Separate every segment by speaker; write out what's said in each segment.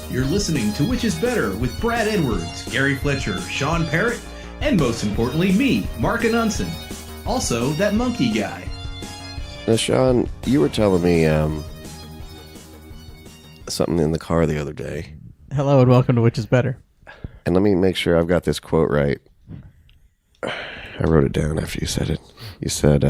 Speaker 1: You're listening to Which is Better with Brad Edwards, Gary Fletcher, Sean Parrott, and most importantly, me, Mark Anunson. Also, that monkey guy.
Speaker 2: Now, Sean, you were telling me something in the car the other day.
Speaker 3: Hello and welcome to Which is Better.
Speaker 2: And let me make sure I've got this quote right. I wrote it down after you said it. You said,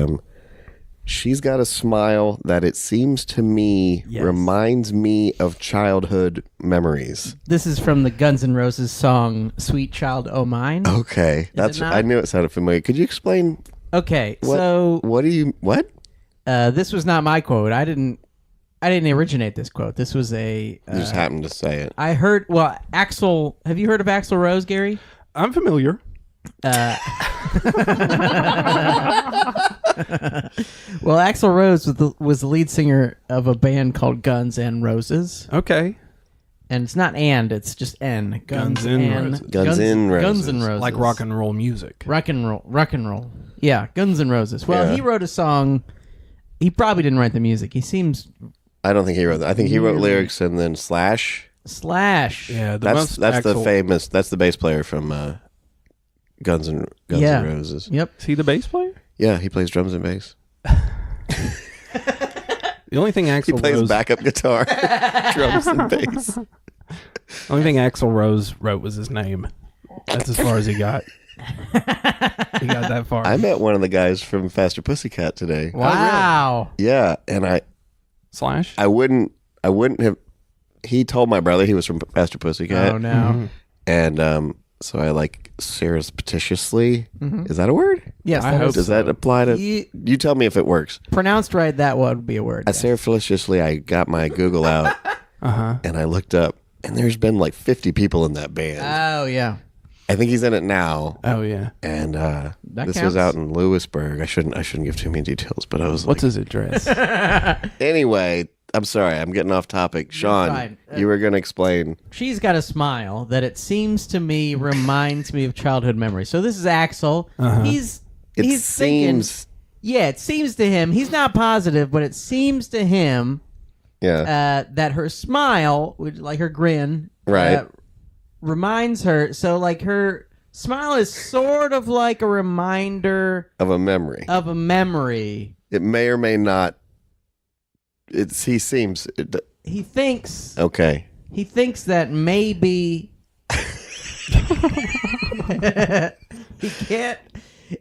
Speaker 2: she's got a smile that it seems to me reminds me of childhood memories.
Speaker 3: This is from the Guns N' Roses song "Sweet Child O' Mine."
Speaker 2: Okay, I knew it sounded familiar. Could you explain?
Speaker 3: Okay,
Speaker 2: what?
Speaker 3: This was not my quote. I didn't originate this quote. This was
Speaker 2: You just happened to say it.
Speaker 3: I heard. Well, Axl. Have you heard of Axl Rose, Gary?
Speaker 4: I'm familiar.
Speaker 3: Well, Axl Rose was the lead singer of a band called Guns N' Roses.
Speaker 4: Okay.
Speaker 3: And it's not and, it's just N.
Speaker 4: Guns N' Roses.
Speaker 2: Guns N' Roses.
Speaker 3: Guns N' Roses.
Speaker 4: Like rock and roll music.
Speaker 3: Rock and roll. Yeah, Guns N' Roses. Well, He wrote a song. He probably didn't write the music. He seems...
Speaker 2: I don't think he wrote that. I think he wrote lyrics and then Slash.
Speaker 3: Yeah,
Speaker 2: that's the famous... That's the bass player from Guns N' Roses.
Speaker 3: Yep.
Speaker 4: Is he the bass player?
Speaker 2: Yeah, he plays drums and bass.
Speaker 4: The only thing Axl
Speaker 2: He plays
Speaker 4: Rose...
Speaker 2: backup guitar, drums and bass.
Speaker 4: The only thing Axl Rose wrote was his name. That's as far as he got. He got that far.
Speaker 2: I met one of the guys from Faster Pussycat today.
Speaker 3: Wow.
Speaker 2: Yeah, and
Speaker 4: Slash?
Speaker 2: I wouldn't have... He told my brother he was from Faster Pussycat.
Speaker 3: Oh, no.
Speaker 4: Mm-hmm.
Speaker 2: And so I surreptitiously... Is that a word?
Speaker 3: Yes,
Speaker 4: I hope
Speaker 2: Does that apply to... You tell me if it works.
Speaker 3: Pronounced right, that would be a word.
Speaker 2: Surreptitiously, I got my Google out and I looked up, and there's been like 50 people in that band.
Speaker 3: Oh, yeah.
Speaker 2: I think he's in it now.
Speaker 4: Oh, yeah.
Speaker 2: And this
Speaker 3: counts.
Speaker 2: was out in Lewisburg. I shouldn't give too many details, but I was
Speaker 4: What's his address?
Speaker 2: Anyway, I'm sorry. I'm getting off topic. Sean,
Speaker 3: fine.
Speaker 2: you were going to explain.
Speaker 3: She's got a smile that it seems to me reminds me of childhood memories. So this is Axl. He's thinking... Yeah, it seems to him. He's not positive, but it seems to him that her smile, like her grin...
Speaker 2: Right.
Speaker 3: reminds her, so like her smile is sort of like a reminder
Speaker 2: Of a memory.
Speaker 3: It
Speaker 2: may or may not. He seems.
Speaker 3: He thinks.
Speaker 2: Okay.
Speaker 3: He thinks that maybe he can't.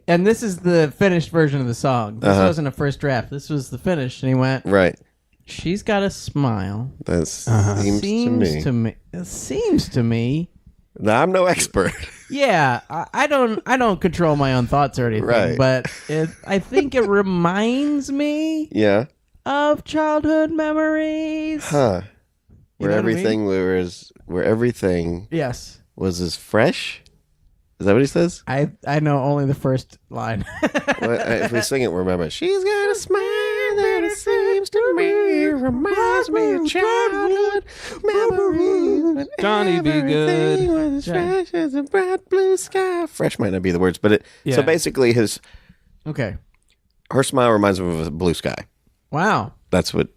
Speaker 3: And this is the finished version of the song. This wasn't a first draft. This was the finish, and he went.
Speaker 2: Right.
Speaker 3: She's got a smile.
Speaker 2: That seems to me.
Speaker 3: It seems to me.
Speaker 2: Now, I'm no expert.
Speaker 3: Yeah, I don't control my own thoughts or anything,
Speaker 2: Right.
Speaker 3: but I think it reminds me
Speaker 2: Yeah.
Speaker 3: of childhood memories.
Speaker 2: Huh.
Speaker 3: You
Speaker 2: Where
Speaker 3: know what I
Speaker 2: everything where everything
Speaker 3: Yes.
Speaker 2: was as fresh. Is that what he says?
Speaker 3: I know only the first line.
Speaker 2: Well, if we sing it, we'll remember. She's got a smile that it seems to me reminds me of childhood memories.
Speaker 4: Johnny be good.
Speaker 2: Was as fresh as a bright blue sky. Fresh might not be the words, but so basically
Speaker 3: Okay.
Speaker 2: her smile reminds him of a blue sky.
Speaker 3: Wow.
Speaker 2: That's what.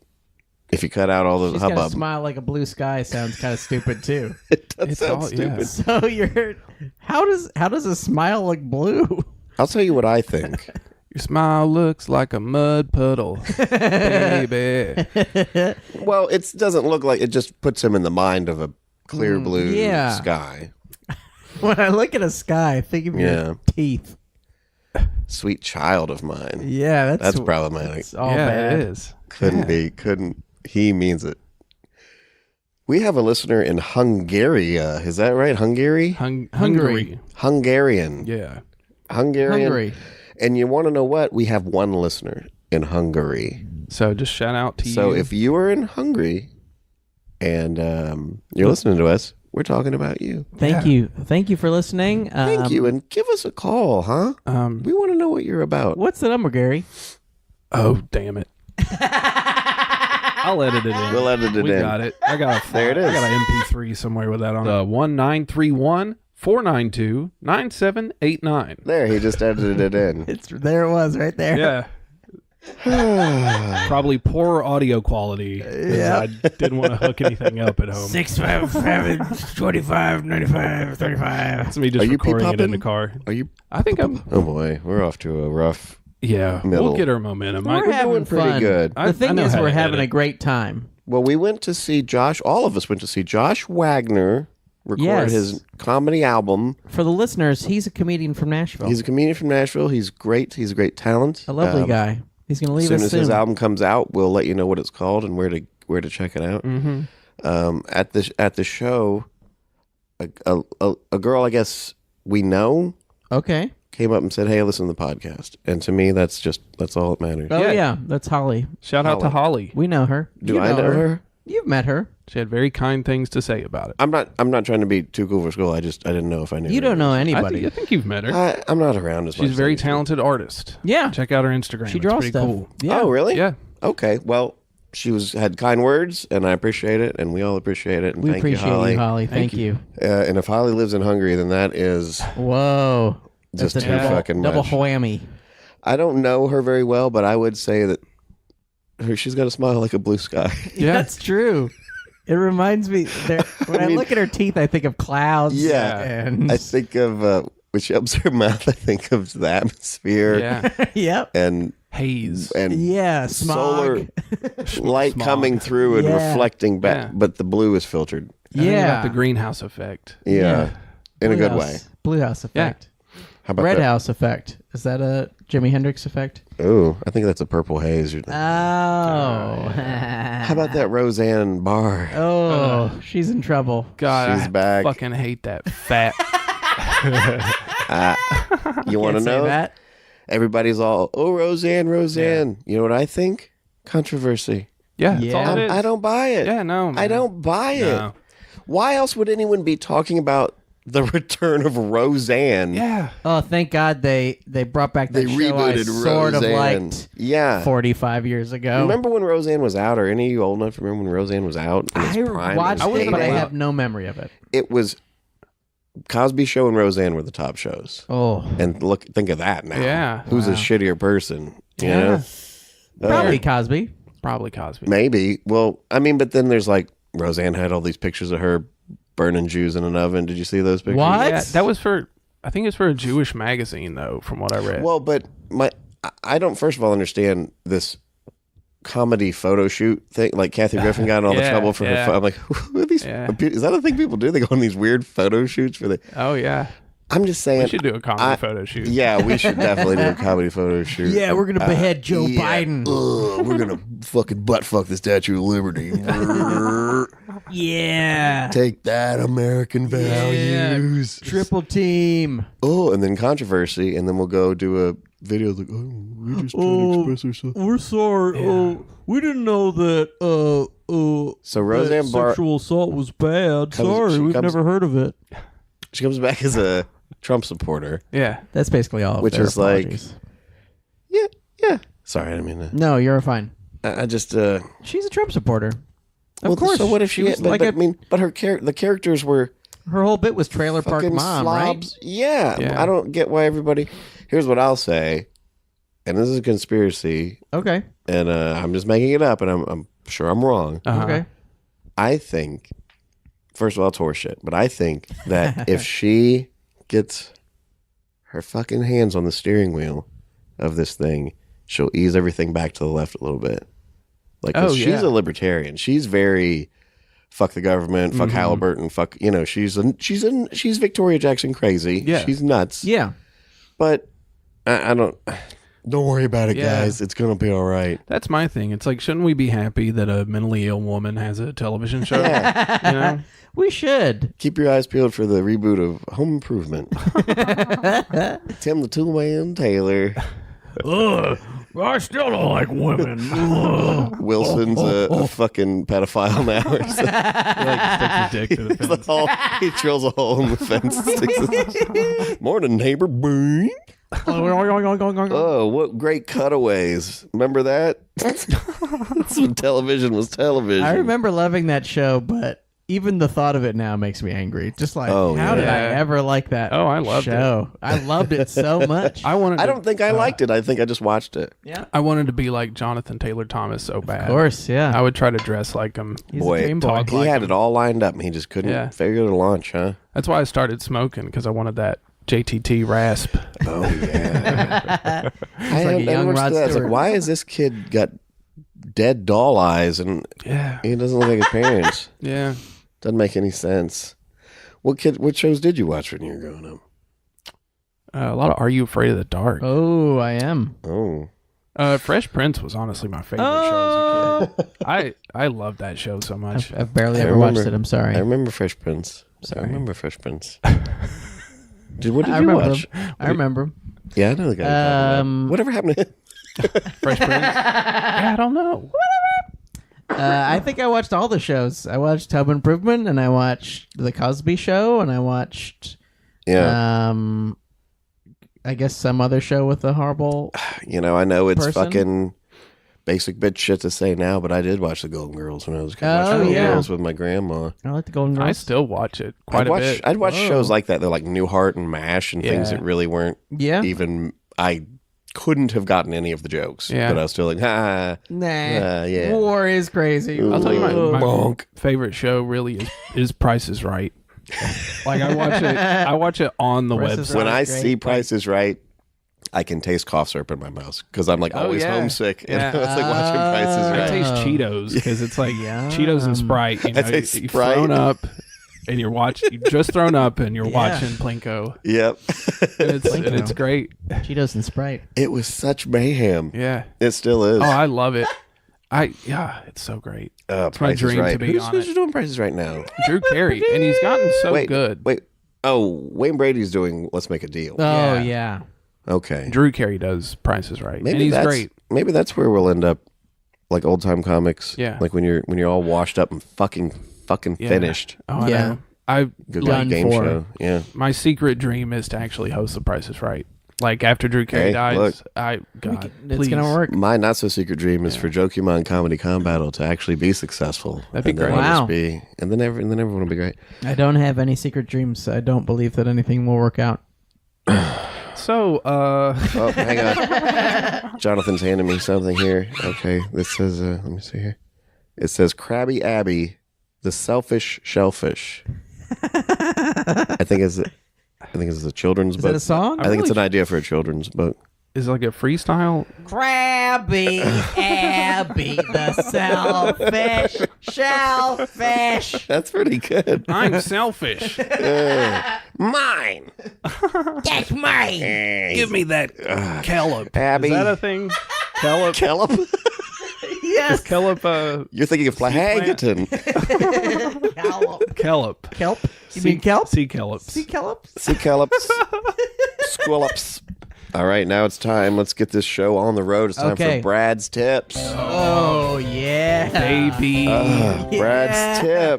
Speaker 2: If you cut out all the
Speaker 3: She's got a
Speaker 2: hubbub,
Speaker 3: smile like a blue sky sounds kind of stupid too.
Speaker 2: it does
Speaker 4: It's
Speaker 2: sound
Speaker 4: all- yeah.
Speaker 2: stupid.
Speaker 3: So how does a smile look blue?
Speaker 2: I'll tell you what I think.
Speaker 4: Your smile looks like a mud puddle, baby.
Speaker 2: Well, it doesn't look like it. Just puts him in the mind of a clear blue sky.
Speaker 3: When I look at a sky, I think of your teeth.
Speaker 2: Sweet child of mine.
Speaker 3: Yeah,
Speaker 2: that's problematic.
Speaker 3: It's all bad.
Speaker 4: It is.
Speaker 2: Couldn't. He means it. We have a listener in Hungary. Is that right? Hungary?
Speaker 4: Hungary.
Speaker 2: Hungarian.
Speaker 4: Yeah.
Speaker 2: Hungarian. And you want to know what? We have one listener in Hungary.
Speaker 4: So just shout out to you.
Speaker 2: So if you are in Hungary and you're listening to us, we're talking about you.
Speaker 3: Thank you. Thank you for listening.
Speaker 2: Thank you. And give us a call, huh? We want to know what you're about.
Speaker 3: What's the number, Gary?
Speaker 4: Oh, damn it. I'll edit it in.
Speaker 2: We'll edit it
Speaker 4: we
Speaker 2: in.
Speaker 4: got it. I got a
Speaker 2: There it is.
Speaker 4: I got an MP3 somewhere with that on. 1931-492-9789.
Speaker 2: There, he just edited it in.
Speaker 3: There it was right there.
Speaker 4: Yeah. Probably poor audio quality. Yeah. I didn't want to hook anything up at home.
Speaker 3: 657 25 95 35.
Speaker 4: That's me just recording it in the car.
Speaker 2: Are you?
Speaker 4: I think I'm.
Speaker 2: Oh boy, we're off to a rough.
Speaker 4: Yeah,
Speaker 2: middle.
Speaker 4: we'll get our momentum.
Speaker 3: We're having
Speaker 2: doing pretty
Speaker 3: fun.
Speaker 2: good.
Speaker 3: The thing
Speaker 4: know
Speaker 3: is,
Speaker 4: how
Speaker 3: we're
Speaker 4: to
Speaker 3: having
Speaker 4: edit.
Speaker 3: a great time.
Speaker 2: Well, we went to see Josh. All of us went to see Josh Wagner record
Speaker 3: Yes.
Speaker 2: his comedy album.
Speaker 3: For the listeners, he's a comedian from Nashville.
Speaker 2: He's a comedian from Nashville. He's great. He's a great talent.
Speaker 3: a lovely guy. He's going to leave
Speaker 2: As soon
Speaker 3: us
Speaker 2: as
Speaker 3: soon.
Speaker 2: his album comes out, we'll let you know what it's called and where to check it out.
Speaker 4: Mm-hmm.
Speaker 2: At the show, a girl I guess we know
Speaker 3: Okay.
Speaker 2: came up and said, "Hey, listen to the podcast." And to me, that's all that matters.
Speaker 3: Oh,
Speaker 4: Yeah.
Speaker 3: yeah. That's Holly.
Speaker 4: Shout out to Holly.
Speaker 3: We know her.
Speaker 2: Do
Speaker 3: You
Speaker 2: I know her?
Speaker 3: You've met her.
Speaker 4: She had very kind things to say about it.
Speaker 2: I'm not trying to be too cool for school. I didn't know if I knew.
Speaker 3: You
Speaker 2: her.
Speaker 3: don't know
Speaker 4: I
Speaker 3: anybody.
Speaker 4: think you've met her.
Speaker 2: I'm not around as much.
Speaker 4: She's a very
Speaker 2: as I used to.
Speaker 4: talented artist.
Speaker 3: Yeah.
Speaker 4: Check out her Instagram.
Speaker 3: She
Speaker 4: It's
Speaker 3: draws
Speaker 4: pretty
Speaker 3: stuff.
Speaker 4: cool.
Speaker 3: Yeah.
Speaker 2: Oh, really?
Speaker 4: Yeah.
Speaker 2: Okay. Well, she had kind words, and I appreciate it, and we all appreciate it. And
Speaker 3: We
Speaker 2: thank
Speaker 3: appreciate
Speaker 2: you, Holly.
Speaker 3: Thank you.
Speaker 2: And if Holly lives in Hungary, then that is
Speaker 3: Whoa.
Speaker 2: just
Speaker 3: That's
Speaker 2: too
Speaker 3: a
Speaker 2: fucking
Speaker 3: double
Speaker 2: much.
Speaker 3: whammy.
Speaker 2: I don't know her very well, but I would say that she's got a smile like a blue sky.
Speaker 4: Yeah.
Speaker 3: That's true. It reminds me, when I
Speaker 2: mean-
Speaker 3: look at her teeth, I think of clouds.
Speaker 2: Yeah.
Speaker 3: And
Speaker 2: I think of when she opens her mouth, I think of the atmosphere
Speaker 4: Yeah.
Speaker 3: yep.
Speaker 2: and
Speaker 4: Haze.
Speaker 3: Yeah.
Speaker 2: solar
Speaker 3: Smog.
Speaker 2: light
Speaker 4: Smog.
Speaker 2: coming through and
Speaker 3: Yeah.
Speaker 2: reflecting back,
Speaker 4: Yeah.
Speaker 2: but the blue is filtered.
Speaker 4: I think
Speaker 3: Yeah.
Speaker 4: about the greenhouse effect.
Speaker 2: Yeah, in a
Speaker 3: Blue
Speaker 2: good
Speaker 3: house.
Speaker 2: way.
Speaker 3: Blue house effect.
Speaker 2: How about
Speaker 3: Red
Speaker 2: that?
Speaker 3: house effect. Is that a Jimi Hendrix effect?
Speaker 2: Oh, I think that's a purple haze.
Speaker 3: Oh.
Speaker 2: How about that Roseanne Barr?
Speaker 3: Oh, she's in trouble.
Speaker 4: God,
Speaker 2: She's
Speaker 4: I
Speaker 2: back.
Speaker 4: fucking hate that fat.
Speaker 2: You want to
Speaker 3: Can't say
Speaker 2: know?
Speaker 3: that?
Speaker 2: Everybody's all, "Oh, Roseanne, Roseanne." You know what I think? Controversy.
Speaker 4: Yeah, that's all it is.
Speaker 2: I don't buy it.
Speaker 4: Yeah, no, man.
Speaker 2: I don't buy it.
Speaker 4: No.
Speaker 2: Why else would anyone be talking about the return of Roseanne?
Speaker 4: Yeah.
Speaker 3: Oh, thank God they brought back that
Speaker 2: They
Speaker 3: show I
Speaker 2: rebooted
Speaker 3: sort of
Speaker 2: Roseanne.
Speaker 3: liked
Speaker 2: Yeah.
Speaker 3: 45 years ago.
Speaker 2: Remember when Roseanne was out? Or any of you old enough to remember when Roseanne was out? in its
Speaker 3: I
Speaker 2: prime,
Speaker 3: watched
Speaker 2: in its
Speaker 3: it, but I
Speaker 2: heyday?
Speaker 3: have no memory of it.
Speaker 2: It was Cosby Show and Roseanne were the top shows.
Speaker 3: Oh,
Speaker 2: And think of that now.
Speaker 4: Yeah.
Speaker 2: Who's a shittier person? You know?
Speaker 3: probably Cosby.
Speaker 4: Probably Cosby.
Speaker 2: Maybe. Well, I mean, but then there's like Roseanne had all these pictures of her burning Jews in an oven. Did you see those pictures?
Speaker 3: What?
Speaker 4: Yeah, that was for. I think it's for a Jewish magazine, though, from what I read.
Speaker 2: Well, but I don't first of all understand this comedy photo shoot thing. Like Kathy Griffin got in all the
Speaker 4: Yeah,
Speaker 2: trouble for
Speaker 4: yeah.
Speaker 2: her. I'm like, who are these?
Speaker 4: Yeah.
Speaker 2: Is that a thing people do? They go on these weird photo shoots for the.
Speaker 4: Oh yeah,
Speaker 2: I'm just saying.
Speaker 4: we should do a comedy photo shoot.
Speaker 2: Yeah, we should definitely do a comedy photo shoot.
Speaker 3: Yeah, we're gonna behead Joe
Speaker 2: Yeah.
Speaker 3: Biden.
Speaker 2: Ugh, we're gonna fucking butt fuck the Statue of Liberty.
Speaker 3: Yeah,
Speaker 2: Take that, American values.
Speaker 3: triple team.
Speaker 2: Oh, and then controversy, and then we'll go do a video like, oh, we're just trying to express ourselves.
Speaker 3: We're sorry. We didn't know that.
Speaker 2: So Roseanne Barr,
Speaker 3: assault was bad.
Speaker 2: she comes-
Speaker 3: heard of it.
Speaker 2: she comes back as a Trump supporter.
Speaker 4: Yeah.
Speaker 3: That's basically all. Of
Speaker 2: Which
Speaker 3: their
Speaker 2: is like-
Speaker 3: apologies.
Speaker 2: Yeah. Sorry, I didn't mean to.
Speaker 3: No, you're fine.
Speaker 2: I just.
Speaker 3: She's a Trump supporter. Of
Speaker 2: Well,
Speaker 3: course.
Speaker 2: So what if she?
Speaker 3: was
Speaker 2: But,
Speaker 3: like
Speaker 2: but, I mean, but the characters were
Speaker 3: her whole bit was trailer park
Speaker 2: fucking
Speaker 3: mom,
Speaker 2: slobs. Yeah.
Speaker 4: Yeah.
Speaker 2: I don't get why everybody. Here's what I'll say, and this is a conspiracy,
Speaker 3: right? Okay.
Speaker 2: and I'm just making it up, and I'm sure I'm wrong.
Speaker 4: Uh-huh.
Speaker 3: Okay.
Speaker 2: I think, first of all, it's horseshit, but I think that if she gets her fucking hands on the steering wheel of this thing, she'll ease everything back to the left a little bit. Like, 'cause
Speaker 4: Oh,
Speaker 2: she's
Speaker 4: yeah.
Speaker 2: a libertarian. She's very fuck the government, fuck Halliburton, fuck, she's Victoria Jackson crazy.
Speaker 4: Yeah.
Speaker 2: She's nuts.
Speaker 3: Yeah.
Speaker 2: But I don't worry about it,
Speaker 4: Yeah.
Speaker 2: guys. It's going to be all right.
Speaker 4: That's my thing. It's like, shouldn't we be happy that a mentally ill woman has a television show?
Speaker 2: Yeah.
Speaker 4: You know?
Speaker 3: We should.
Speaker 2: Keep your eyes peeled for the reboot of Home Improvement. Tim the Toolman Taylor.
Speaker 3: I still don't like women.
Speaker 2: Wilson's a fucking pedophile now. Or something.
Speaker 4: Like, sticks his dick to the
Speaker 2: He's the
Speaker 4: fence.
Speaker 2: hole- he drills a hole in the fence. Morning, neighbor. Boing. Oh, what great cutaways. Remember that? That's when television was television.
Speaker 3: I remember loving that show, but even the thought of it now makes me angry. Just like, how did I ever like that?
Speaker 4: Oh, I loved
Speaker 3: show. I loved it so much.
Speaker 4: I
Speaker 2: don't think I liked it. I think I just watched it.
Speaker 3: Yeah,
Speaker 4: I wanted to be like Jonathan Taylor Thomas so bad.
Speaker 3: Of course, yeah.
Speaker 4: I would try to dress like him.
Speaker 3: He's a dream boy.
Speaker 2: He had it all lined up and he just couldn't figure it to launch, huh?
Speaker 4: That's why I started smoking, because I wanted that JTT rasp.
Speaker 2: Oh, yeah. I
Speaker 3: like a young Rod
Speaker 2: was
Speaker 3: Stewart.
Speaker 2: like, why has this kid got dead doll eyes and he doesn't look like his parents?
Speaker 4: Yeah.
Speaker 2: Doesn't make any sense. What shows did you watch when you were growing up?
Speaker 4: A lot of Are You Afraid of the Dark?
Speaker 3: Oh, I am.
Speaker 2: Oh.
Speaker 4: Fresh Prince was honestly my favorite show as a kid. I love that show so much.
Speaker 3: I've barely ever watched it. I'm sorry.
Speaker 2: I remember Fresh Prince.
Speaker 3: Sorry.
Speaker 2: I remember Fresh Prince. What did
Speaker 3: I
Speaker 2: you
Speaker 3: remember
Speaker 2: watch?
Speaker 3: I remember.
Speaker 2: Yeah, I know the guy. You're talking about. Whatever happened to him?
Speaker 4: Fresh Prince? Yeah, I don't know.
Speaker 3: I think I watched all the shows. I watched Home Improvement, and I watched The Cosby Show, and I watched, I guess some other show with a horrible.
Speaker 2: I know it's
Speaker 3: person.
Speaker 2: fucking basic bitch shit to say now, but I did watch the Golden Girls when I was a kid. I watched the Golden Girls with my grandma.
Speaker 3: I like the Golden Girls.
Speaker 4: I still watch it quite a bit.
Speaker 2: I'd watch shows like that. They're like Newhart and MASH and things that really weren't even. I couldn't have gotten any of the jokes, but I was still like, yeah.
Speaker 3: War is crazy.
Speaker 4: I'll tell you my favorite show really is Price is Right. Like I watch it on the website.
Speaker 2: When I see Price is Right, I can taste cough syrup in my mouth because I'm like always homesick. And it's like watching Price is Right.
Speaker 4: I taste Cheetos because it's like Cheetos and Sprite. You know, you've thrown up. And you're just thrown up and you're watching Plinko.
Speaker 2: Yep.
Speaker 4: And it's great.
Speaker 3: Cheetos and Sprite.
Speaker 2: It was such mayhem.
Speaker 4: Yeah.
Speaker 2: It still is.
Speaker 4: Oh, I love it. It's so great. It's my dream to be on it.
Speaker 2: Who's doing Prices right now?
Speaker 4: Drew Carey. And he's gotten so good.
Speaker 2: Wait. Oh, Wayne Brady's doing Let's Make a Deal.
Speaker 3: Oh, yeah.
Speaker 2: Okay.
Speaker 4: Drew Carey does Prices Right. And he's great.
Speaker 2: Maybe that's where we'll end up, like old time comics.
Speaker 4: Yeah.
Speaker 2: Like when you're all washed up and fucking finished.
Speaker 4: Oh, I know. I've
Speaker 2: Good
Speaker 3: done
Speaker 2: game
Speaker 3: for.
Speaker 2: show. Yeah.
Speaker 4: My secret dream is to actually host The Price is Right. Like after Drew Carey dies,
Speaker 2: look.
Speaker 4: God,
Speaker 3: It's
Speaker 4: please.
Speaker 3: going to work.
Speaker 2: My not so secret dream is for Jokimon Comedy Combattle to actually be successful.
Speaker 4: That'd be great.
Speaker 3: Wow.
Speaker 2: And then everyone will be great.
Speaker 3: I don't have any secret dreams. I don't believe that anything will work out.
Speaker 4: So,
Speaker 2: Oh, hang on. Jonathan's handing me something here. Okay, this says, let me see here. It says Krabby Abby, the Selfish Shellfish. I think it's a children's book.
Speaker 3: Is it a song?
Speaker 2: I think it's an idea for a children's book.
Speaker 4: is it like a freestyle?
Speaker 3: Krabby Abby, the selfish shellfish.
Speaker 2: That's pretty good.
Speaker 4: I'm selfish.
Speaker 2: Mine.
Speaker 3: That's mine.
Speaker 4: Give me that Kellop.
Speaker 2: Abby.
Speaker 4: Is that a thing? Kellop.
Speaker 2: Kellop?
Speaker 3: Yes.
Speaker 4: Kellop.
Speaker 2: You're thinking of Flanagan.
Speaker 3: Kelp. Kelp? You mean kelp?
Speaker 4: Sea kellops.
Speaker 3: Sea kellops?
Speaker 2: Sea Kellops. Squillops. All right, now it's time. Let's get this show on the road. It's time for Brad's Tips.
Speaker 3: Oh, yeah.
Speaker 4: Baby.
Speaker 2: Brad's Tip.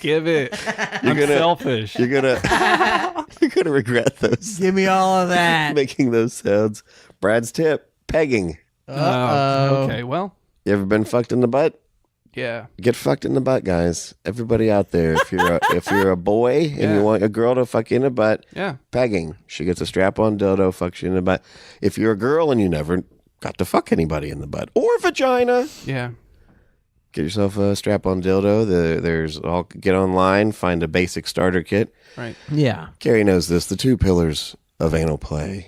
Speaker 4: Give it.
Speaker 2: You're gonna,
Speaker 4: selfish.
Speaker 2: You're gonna regret those.
Speaker 3: Give me all of that.
Speaker 2: Making those sounds. Brad's Tip. Pegging.
Speaker 4: Okay, well.
Speaker 2: You ever been fucked in the butt?
Speaker 4: Yeah.
Speaker 2: Get fucked in the butt, guys. Everybody out there, if you're a boy and you want a girl to fuck you in the butt, pegging. She gets a strap-on dildo, fucks you in the butt. If you're a girl and you never got to fuck anybody in the butt or vagina, get yourself a strap-on dildo. Get online, find a basic starter kit.
Speaker 4: Right.
Speaker 3: Yeah.
Speaker 2: Gary knows this. The two pillars of anal play: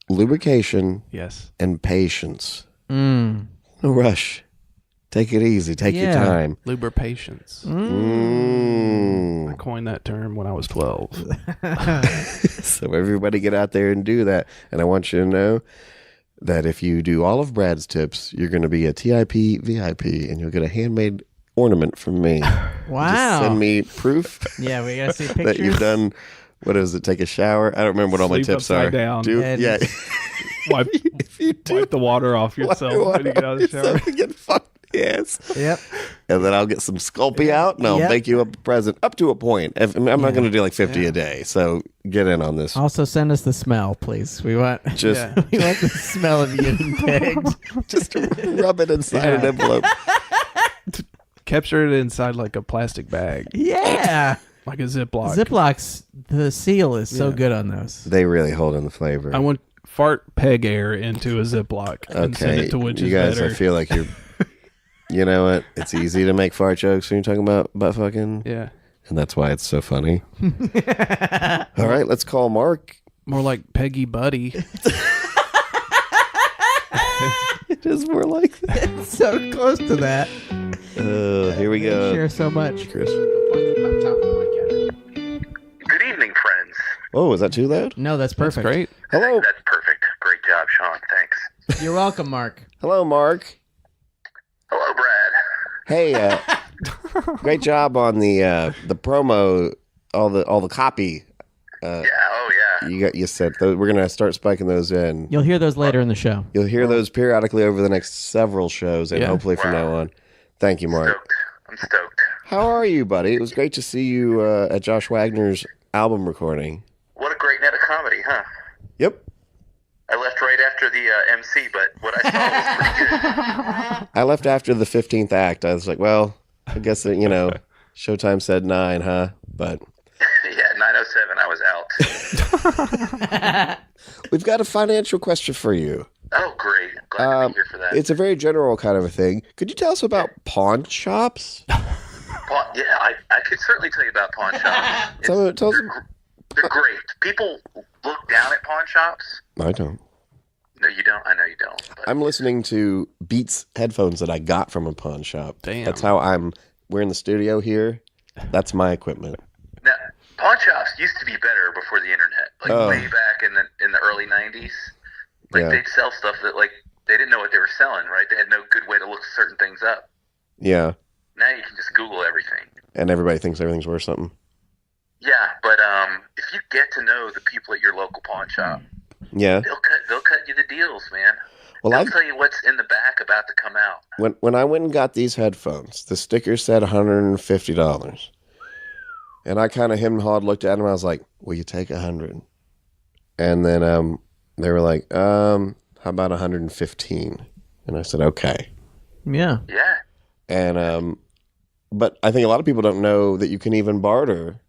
Speaker 2: lubrication, and patience. No rush. Take it easy. Take your time.
Speaker 4: Lubrications. I coined that term when I was 12.
Speaker 2: So everybody get out there and do that. And I want you to know that if you do all of Brad's tips, you're going to be a TIP VIP and you'll get a handmade ornament from me.
Speaker 3: Wow.
Speaker 2: Just send me proof.
Speaker 3: Yeah, we got to see pictures.
Speaker 2: That you've done, what is it, take a shower? I don't remember what all my tips are.
Speaker 4: Down.
Speaker 2: Yeah.
Speaker 4: Wipe the water off yourself when you get out of the shower.
Speaker 2: Get fucked. Yes.
Speaker 3: Yep.
Speaker 2: And then I'll get some Sculpey out and I'll make you a present up to a point. I'm not going to do like 50 a day. So get in on this.
Speaker 3: Also send us the smell, please. We want we want the smell of you getting pegged.
Speaker 2: Just rub it inside an envelope.
Speaker 4: captured it inside like a plastic bag.
Speaker 3: Yeah.
Speaker 4: Like a Ziploc.
Speaker 3: Ziplocs, the seal is so good on those.
Speaker 2: They really hold in the flavor.
Speaker 4: I want fart peg air into a Ziploc and send it to which is better.
Speaker 2: I feel like you're... You know what? It's easy to make fart jokes when you're talking about butt fucking.
Speaker 4: Yeah.
Speaker 2: And that's why it's so funny. All right, let's call Mark.
Speaker 4: More like Peggy Buddy.
Speaker 2: It is more like that.
Speaker 3: It's so close to that.
Speaker 2: Here we go.
Speaker 3: Share so much.
Speaker 2: Chris.
Speaker 5: Good evening, friends.
Speaker 2: Oh, is that too loud?
Speaker 3: No, that's perfect.
Speaker 4: That's great.
Speaker 2: Hello.
Speaker 5: That's perfect. Great job, Sean. Thanks.
Speaker 3: You're welcome, Mark.
Speaker 2: Hello, Mark.
Speaker 5: Hello, Brad.
Speaker 2: Hey, great job on the promo, all the copy.
Speaker 5: Yeah,
Speaker 2: You said we're gonna start spiking those in.
Speaker 3: You'll hear those later in the show.
Speaker 2: You'll hear those periodically over the next several shows, and hopefully from now on. Thank you, Mark.
Speaker 5: I'm stoked.
Speaker 2: How are you, buddy? It was great to see you at Josh Wagner's album recording.
Speaker 5: What a great night of comedy, huh?
Speaker 2: Yep.
Speaker 5: I left right after the MC, but what I saw was pretty good.
Speaker 2: I left after the 15th act. I was like, well, I guess that, Showtime said 9, huh? But
Speaker 5: Yeah, 9:07, I was out.
Speaker 2: we've got a financial question for you.
Speaker 5: Oh, great. Glad to be here for that.
Speaker 2: It's a very general kind of a thing. Could you tell us about pawn shops?
Speaker 5: I could certainly tell you about pawn shops.
Speaker 2: Tell us.
Speaker 5: They're great. People look down at pawn shops.
Speaker 2: I don't.
Speaker 5: No, you don't. I know you don't. But
Speaker 2: I'm listening to Beats headphones that I got from a pawn shop.
Speaker 4: Damn.
Speaker 2: That's how we're in the studio here. That's my equipment.
Speaker 5: now, pawn shops used to be better before the internet. Like way back in the early 90s. Like they'd sell stuff that they didn't know what they were selling, right? They had no good way to look certain things up.
Speaker 2: Yeah.
Speaker 5: Now you can just Google everything.
Speaker 2: And everybody thinks everything's worth something.
Speaker 5: Yeah, but if you get to know the people at your local pawn shop,
Speaker 2: Yeah.
Speaker 5: they'll cut you the deals, man.
Speaker 2: Well,
Speaker 5: They'll tell you what's in the back about to come out.
Speaker 2: When I went and got these headphones, the sticker said $150. And I kind of hemmed and hawed, looked at them. I was like, will you take 100? And then they were like, how about 115? And I said, okay.
Speaker 3: Yeah.
Speaker 5: Yeah.
Speaker 2: And but I think a lot of people don't know that you can even barter.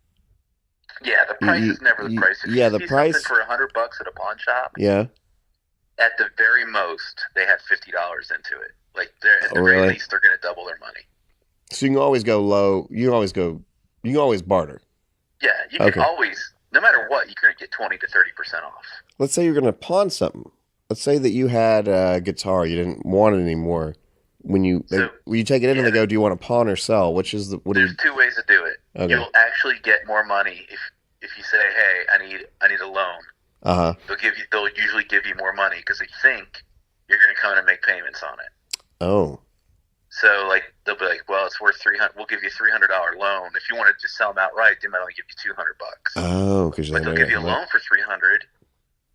Speaker 5: Yeah, the price is never the price. If you
Speaker 2: the
Speaker 5: see
Speaker 2: price
Speaker 5: something for $100 at a pawn shop.
Speaker 2: Yeah.
Speaker 5: At the very most, they have $50 into it. Like at the very least, they're going to double their money.
Speaker 2: So you can always go low. You can always barter.
Speaker 5: Yeah, you can always, no matter what, you're going to get 20 to 30% off.
Speaker 2: Let's say you're going to pawn something. Let's say that you had a guitar, you didn't want it anymore. When you take it in and they go, do you want to pawn or sell? There's 2
Speaker 5: ways to do it.
Speaker 2: Okay.
Speaker 5: You'll actually get more money if you say, hey, I need a loan.
Speaker 2: Uh-huh.
Speaker 5: They'll usually give you more money because they think you're going to come in and make payments on it.
Speaker 2: Oh.
Speaker 5: So they'll be like, well, it's worth $300. We'll give you a $300 loan. If you want to just sell them outright, they might only give you $200.
Speaker 2: Oh, because
Speaker 5: they'll give you a loan for $300,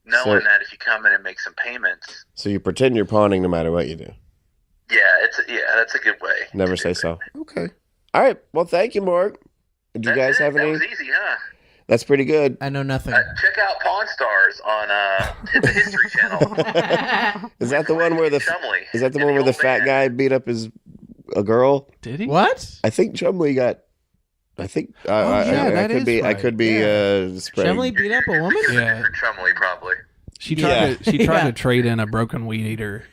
Speaker 5: knowing that if you come in and make some payments.
Speaker 2: So you pretend you're pawning no matter what you do.
Speaker 5: Yeah, that's a good way.
Speaker 2: Never say so. Okay. All right. Well, thank you, Mark. Do you guys have any?
Speaker 5: That was easy, huh?
Speaker 2: That's pretty good.
Speaker 3: I know nothing.
Speaker 5: Check out Pawn Stars on the History Channel.
Speaker 2: Is that the one where the fat guy beat up a girl?
Speaker 4: Did he?
Speaker 3: What?
Speaker 2: I think Chumley got. I think I could be.
Speaker 4: Right.
Speaker 2: I could be.
Speaker 3: Chumley beat up a woman.
Speaker 4: Yeah.
Speaker 5: Chumley probably.
Speaker 4: She tried to trade in a broken weed eater.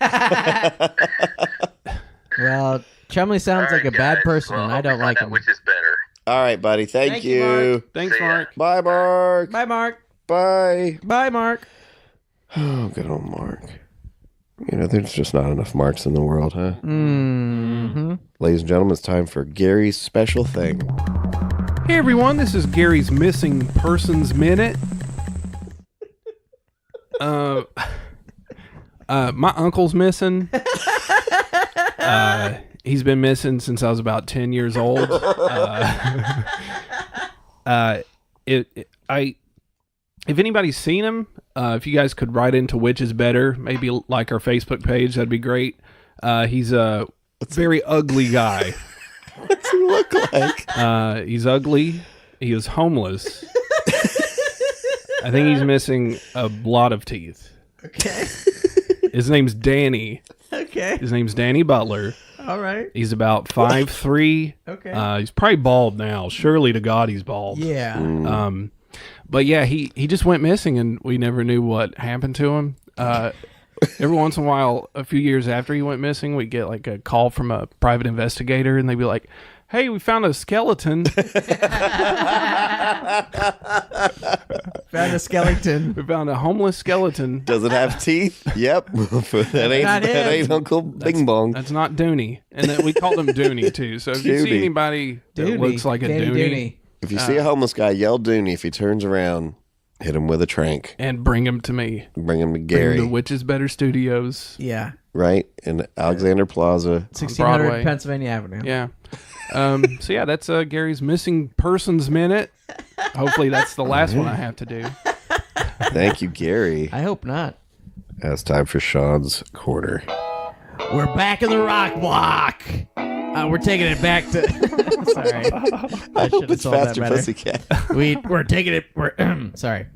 Speaker 3: Well, Chumley sounds like a bad person, and I don't like him.
Speaker 5: Which is better?
Speaker 2: All right, buddy. Thank you.
Speaker 3: Mark.
Speaker 4: Thanks, Mark.
Speaker 2: Bye, Mark.
Speaker 3: Bye, Mark.
Speaker 2: Bye.
Speaker 3: Bye, Mark.
Speaker 2: Oh, good old Mark. There's just not enough Marks in the world, huh?
Speaker 3: Mm-hmm.
Speaker 2: Ladies and gentlemen, it's time for Gary's special thing.
Speaker 4: Hey, everyone. This is Gary's Missing Persons Minute. My uncle's missing. He's been missing since I was about 10 years old. If anybody's seen him, if you guys could write into which is better, maybe like our Facebook page, that'd be great. He's a very ugly guy.
Speaker 2: What's he look like?
Speaker 4: He's ugly. He is homeless. I think he's missing a lot of teeth.
Speaker 3: Okay.
Speaker 4: His name's Danny.
Speaker 3: Okay.
Speaker 4: His name's Danny Butler.
Speaker 3: All All right.
Speaker 4: He's about 5'3".
Speaker 3: Okay.
Speaker 4: He's probably bald now. Surely to God he's bald.
Speaker 3: Yeah.
Speaker 4: But yeah, he just went missing, and we never knew what happened to him. Every once in a while, a few years after he went missing, we get like a call from a private investigator, and they'd be like, "Hey, we found a skeleton."
Speaker 3: Found a skeleton.
Speaker 4: We found a homeless skeleton.
Speaker 2: Does it have teeth? Yep. that ain't Uncle Bing Bong.
Speaker 4: That's not Dooney. And then we called him Dooney, too. So if you see
Speaker 2: Dooney.
Speaker 4: anybody that looks like a
Speaker 3: Danny
Speaker 4: Dooney,
Speaker 2: If you see a homeless guy, yell Dooney. If he turns around, hit him with a trank.
Speaker 4: and bring him to me.
Speaker 2: Bring him to
Speaker 4: Bring
Speaker 2: Gary.
Speaker 4: him to Which is Better Studios.
Speaker 3: Yeah.
Speaker 2: Right? In Alexander Plaza.
Speaker 3: 1600
Speaker 4: Broadway.
Speaker 3: Pennsylvania Avenue.
Speaker 4: Yeah. So yeah, that's Gary's Missing Persons Minute. Hopefully that's the last one I have to do.
Speaker 2: Thank you, Gary.
Speaker 3: I hope not.
Speaker 2: Now it's time for Sean's Corner.
Speaker 3: We're back in the rock block. We're taking it back to. Sorry, I should have
Speaker 2: It's
Speaker 3: told that
Speaker 2: Faster
Speaker 3: better.
Speaker 2: Pussycat.
Speaker 3: We're taking it. Sorry,